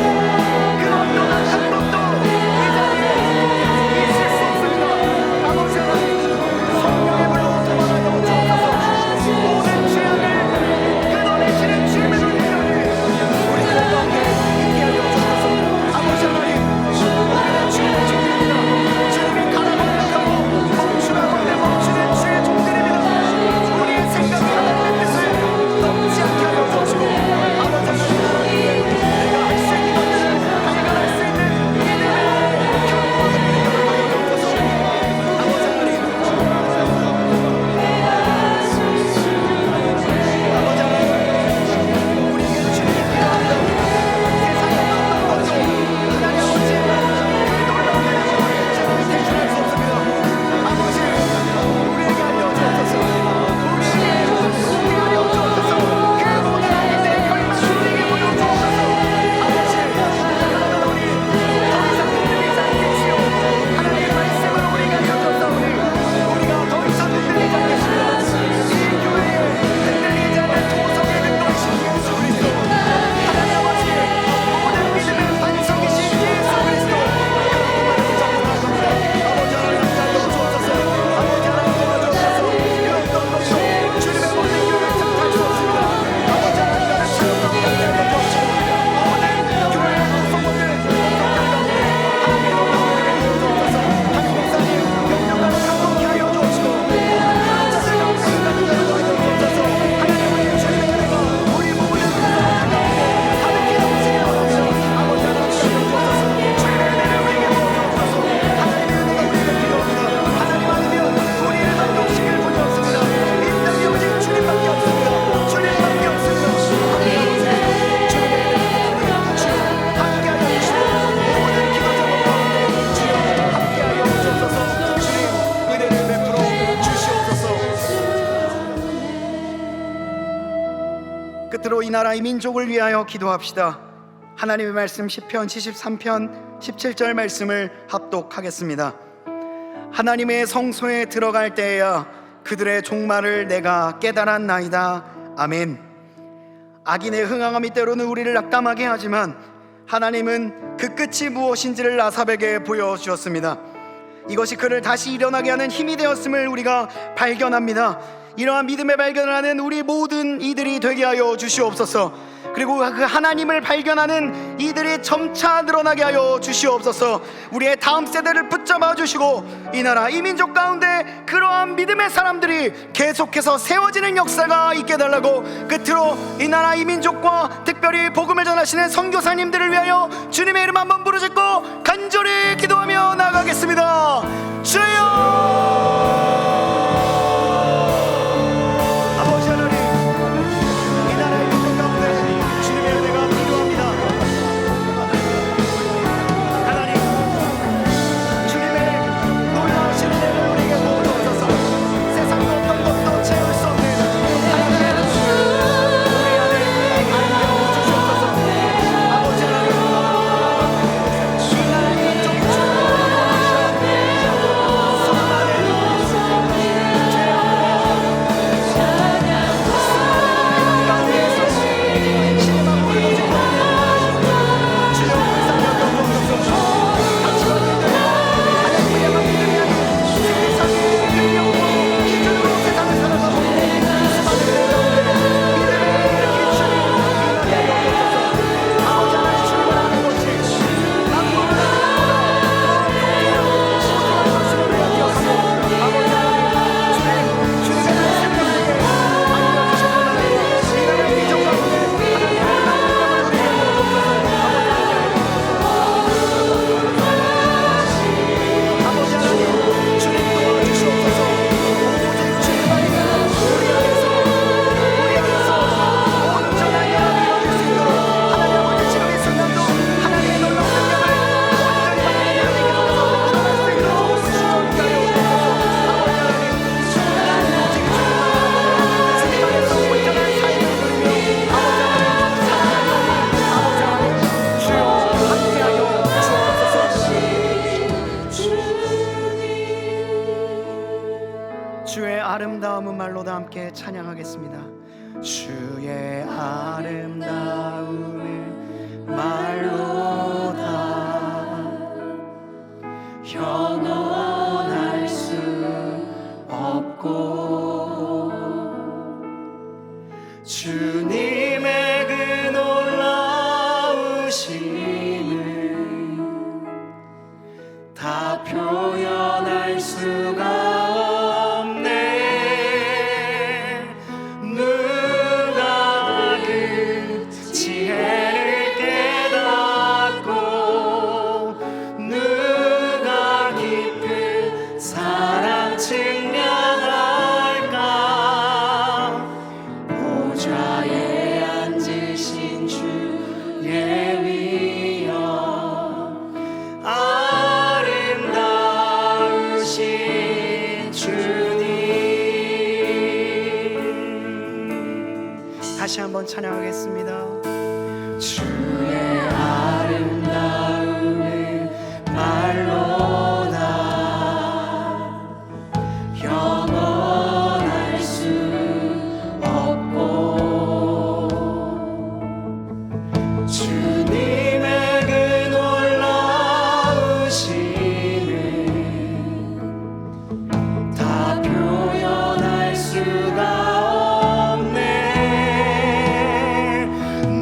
그 어떤 한 것도 이 자리에 있을 수 없습니다. 아버지 하나님, 성령의 불로 도망하여 주옵소서. 모든 죄악을 끊어내시는 주님의 능력을 우리들 가운데 있게 하여 주옵소서. 아버지 하나님, 우리는 주님의 종들입니다. 주님이 가라고 하고 멈추라고 하면 멈추는 주의 종들입니다. 우리의 생각이 하나님의 뜻을 넘지 않게 하여 주옵시고, 아버지 하나님, 내가 할 수 있는 것들을 발견할 수 있는 믿음의 경험을 하여 주옵소서. 아버지 하나님, 아버지 하나님, 우리에게 주님이 필요합니다. 세상의 어떤 것도 하나님 아버지, 그 놀라운 은혜를 제가 대신할 수 없습니다. 아버지, 우리에게 알려주옵소서. 우리에게 알려주옵소서. 그 모든 아이들의 결말을 우리에게 보여주옵소서. 아버지, 그러나 우리 더 이상 흔들리지 않겠지요. 하나님의 말씀을 우리에게 알려줬사오니 우리가 더 이상 흔들리지 않겠습니다. 이 교회에 흔들리지 않는 도성의 근동이신 예수 그리스도, 하나님 아버지, 모든 믿음의 반석이신 예수 그리스도, 그분만을 붙잡고 나갑니다. 아버지 하나님, 함께 주옵소서. 아버지 하나님, 도와주옵소서. 그 어떤 것도 주님의 모든 교회를 틈탈 수 없습니다. 아버지 하나님, 나를 사용하고 함께 하여 주옵시고, 모든 교회의 구성원들, 목격들 가운데 하나님의 놀라운 은혜를 주옵소서. 담임 목사님, 명령과를 감동케 하여 주옵시고, 목자들 가운데 인간들 하여 주옵소서. 하나님, 우리의 주님의 은혜가 우리 모든 구성원들 가운데 가득히 넘치게 바랍니다. 아버지 하나님, 주옵소서. 주님의 은혜를 우리에게 부어주옵소서. 하나님의 은혜가 우리에게 필요합니다. 하나님 아니면 우리를 만족시킬 분이 없습니다. 이 땅에 오직 주님밖에 없습니다. 주님밖에 없습니다. 하나님 아버지, 주님의 은혜를 주여 함께하여 주시고, 모든 기도자들 가운데 주여 함께하여 주옵소서. 주님, 은혜를 베풀어 주시옵소서. 끝으로 이 나라 이 민족을 위하여 기도합시다. 하나님의 말씀 시편 73편 17절 말씀을 합독하겠습니다. 하나님의 성소에 들어갈 때에야 그들의 종말을 내가 깨달았나이다. 아멘. 악인의 흥황함이 때로는 우리를 낙담하게 하지만 하나님은 그 끝이 무엇인지를 아삽에게 보여주었습니다. 이것이 그를 다시 일어나게 하는 힘이 되었음을 우리가 발견합니다. 이러한 믿음의 발견을 하는 우리 모든 이들이 되게 하여 주시옵소서. 그리고 그 하나님을 발견하는 이들이 점차 늘어나게 하여 주시옵소서. 우리의 다음 세대를 붙잡아 주시고 이 나라 이 민족 가운데 그러한 믿음의 사람들이 계속해서 세워지는 역사가 있게 달라고, 끝으로 이 나라 이 민족과 특별히 복음을 전하시는 선교사님들을 위하여 주님의 이름 한번 부르짖고 간절히 기도하며 나가겠습니다. 주여, 아버지 하나님, 이 나라의 민족 가운데 주님의 은혜가 필요합니다. 하나님, 주님의 놀라우신 은혜를 우리에게 부어주옵소서. 세상의 어떤 것도 채울 수 없는 하나님의 우리 안에 알게 주시옵소서. 아버지 하나님, 이 나라의 민족이 주님을 수많은 주의 아름다움은 말로다 함께 찬양하겠습니다. 주의 아름다움은 말로다 현원할 수 없고 주님의 그 놀라우심을 다 표현할 수가 없네. 누가 그 지혜를 깨닫고 누가 깊은 사랑 증명할까. 보좌에 앉으신 주의 위엄 아름다우신 주님. 다시 한번 찬양하겠습니다. 주의 아름다움을 말로다 현원할 수 없고 주님의 그 놀라우심을 다 표현할 수가 없네.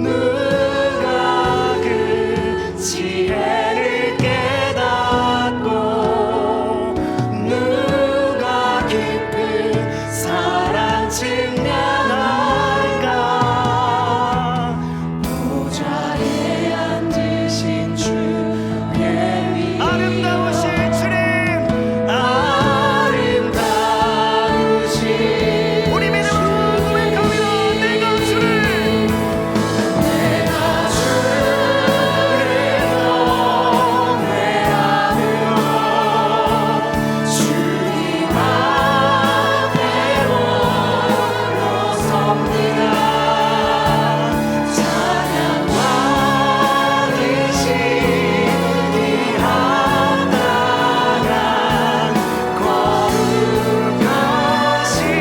누가 그 지혜를 깨닫고 누가 깊은 사랑 증명할까. 보좌에 앉으신 주의 위 아름다우신 주님 아름다우신 우리 믿음으로 고백합니다. 내가 주를 경외하며 주님 앞에 홀로 섭니다. 찬양 받으시기 합당한 거룩하신 주님.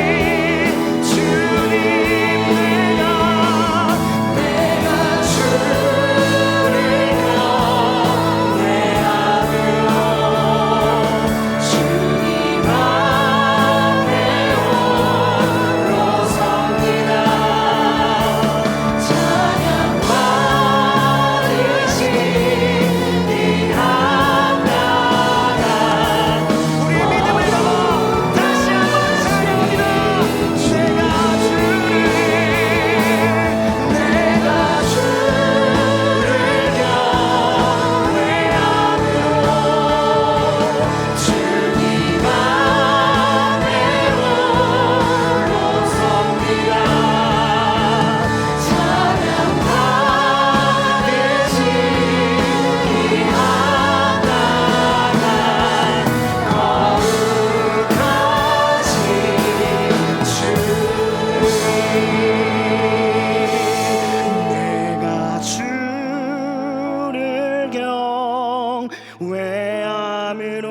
내가 주를 경외하며 주님 앞에 홀로 섭니다. 찬양 받으시기 합당한 우리 믿음을 담아 다시 한번 찬양합니다. 내가 주를 경외하며 주님 앞에 홀로 섭니다. 찬양 받으시기 합당한 거룩하신 주님. 내가 주를 경외함으로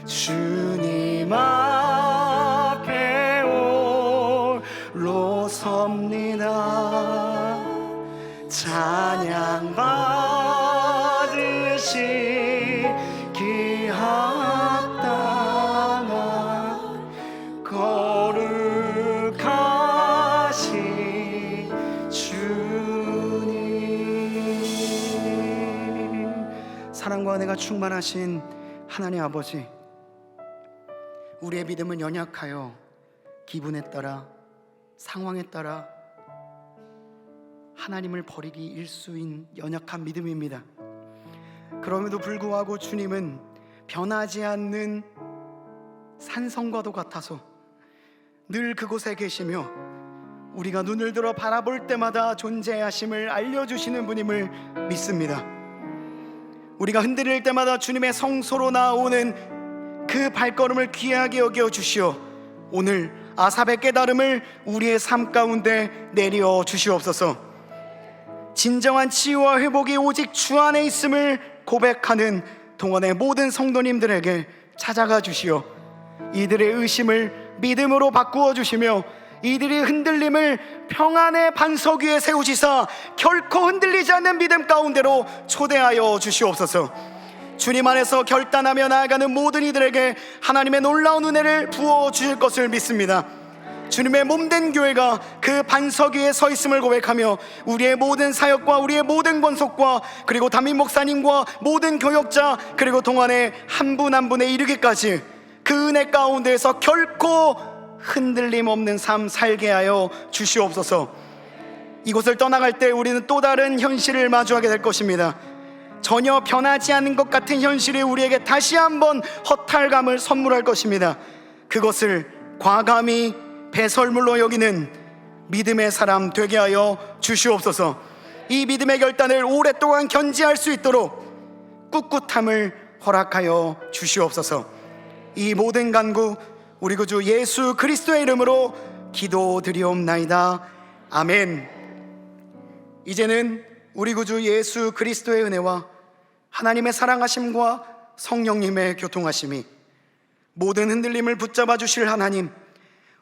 주님 앞에 홀로 섭니다. 찬양 받으시기 합당한 거룩하신 주님. 사랑과 은혜가 충만하신 하나님 아버지, 우리의 믿음은 연약하여 기분에 따라 상황에 따라 하나님을 버리기 일수인 연약한 믿음입니다. 그럼에도 불구하고 주님은 변하지 않는 산성과도 같아서 늘 그곳에 계시며 우리가 눈을 들어 바라볼 때마다 존재하심을 알려주시는 분임을 믿습니다. 우리가 흔들릴 때마다 주님의 성소로 나오는 그 발걸음을 귀하게 여겨 주시어 오늘 아삽의 깨달음을 우리의 삶 가운데 내려 주시옵소서. 진정한 치유와 회복이 오직 주 안에 있음을 고백하는 동원의 모든 성도님들에게 찾아가 주시어 이들의 의심을 믿음으로 바꾸어 주시며 이들의 흔들림을 평안의 반석 위에 세우시사 결코 흔들리지 않는 믿음 가운데로 초대하여 주시옵소서. 주님 안에서 결단하며 나아가는 모든 이들에게 하나님의 놀라운 은혜를 부어 주실 것을 믿습니다. 주님의 몸된 교회가 그 반석 위에 서 있음을 고백하며 우리의 모든 사역과 우리의 모든 권속과 그리고 담임 목사님과 모든 교역자 그리고 동안의 한 분 한 분에 이르기까지 그 은혜 가운데에서 결코 흔들림 없는 삶 살게 하여 주시옵소서. 이곳을 떠나갈 때 우리는 또 다른 현실을 마주하게 될 것입니다. 전혀 변하지 않는 것 같은 현실이 우리에게 다시 한번 허탈감을 선물할 것입니다. 그것을 과감히 배설물로 여기는 믿음의 사람 되게 하여 주시옵소서. 이 믿음의 결단을 오랫동안 견지할 수 있도록 꿋꿋함을 허락하여 주시옵소서. 이 모든 간구 우리 구주 예수 그리스도의 이름으로 기도드리옵나이다. 아멘. 이제는 우리 구주 예수 그리스도의 은혜와 하나님의 사랑하심과 성령님의 교통하심이 모든 흔들림을 붙잡아 주실 하나님,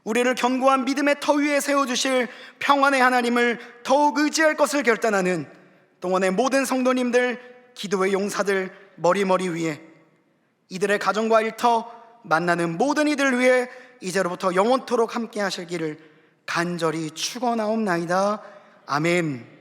우리를 견고한 믿음의 터 위에 세워주실 평안의 하나님을 더욱 의지할 것을 결단하는 동원의 모든 성도님들, 기도의 용사들 머리머리 위에, 이들의 가정과 일터 만나는 모든 이들 위해 이제로부터 영원토록 함께 하실 길을 간절히 축원하옵나이다. 아멘.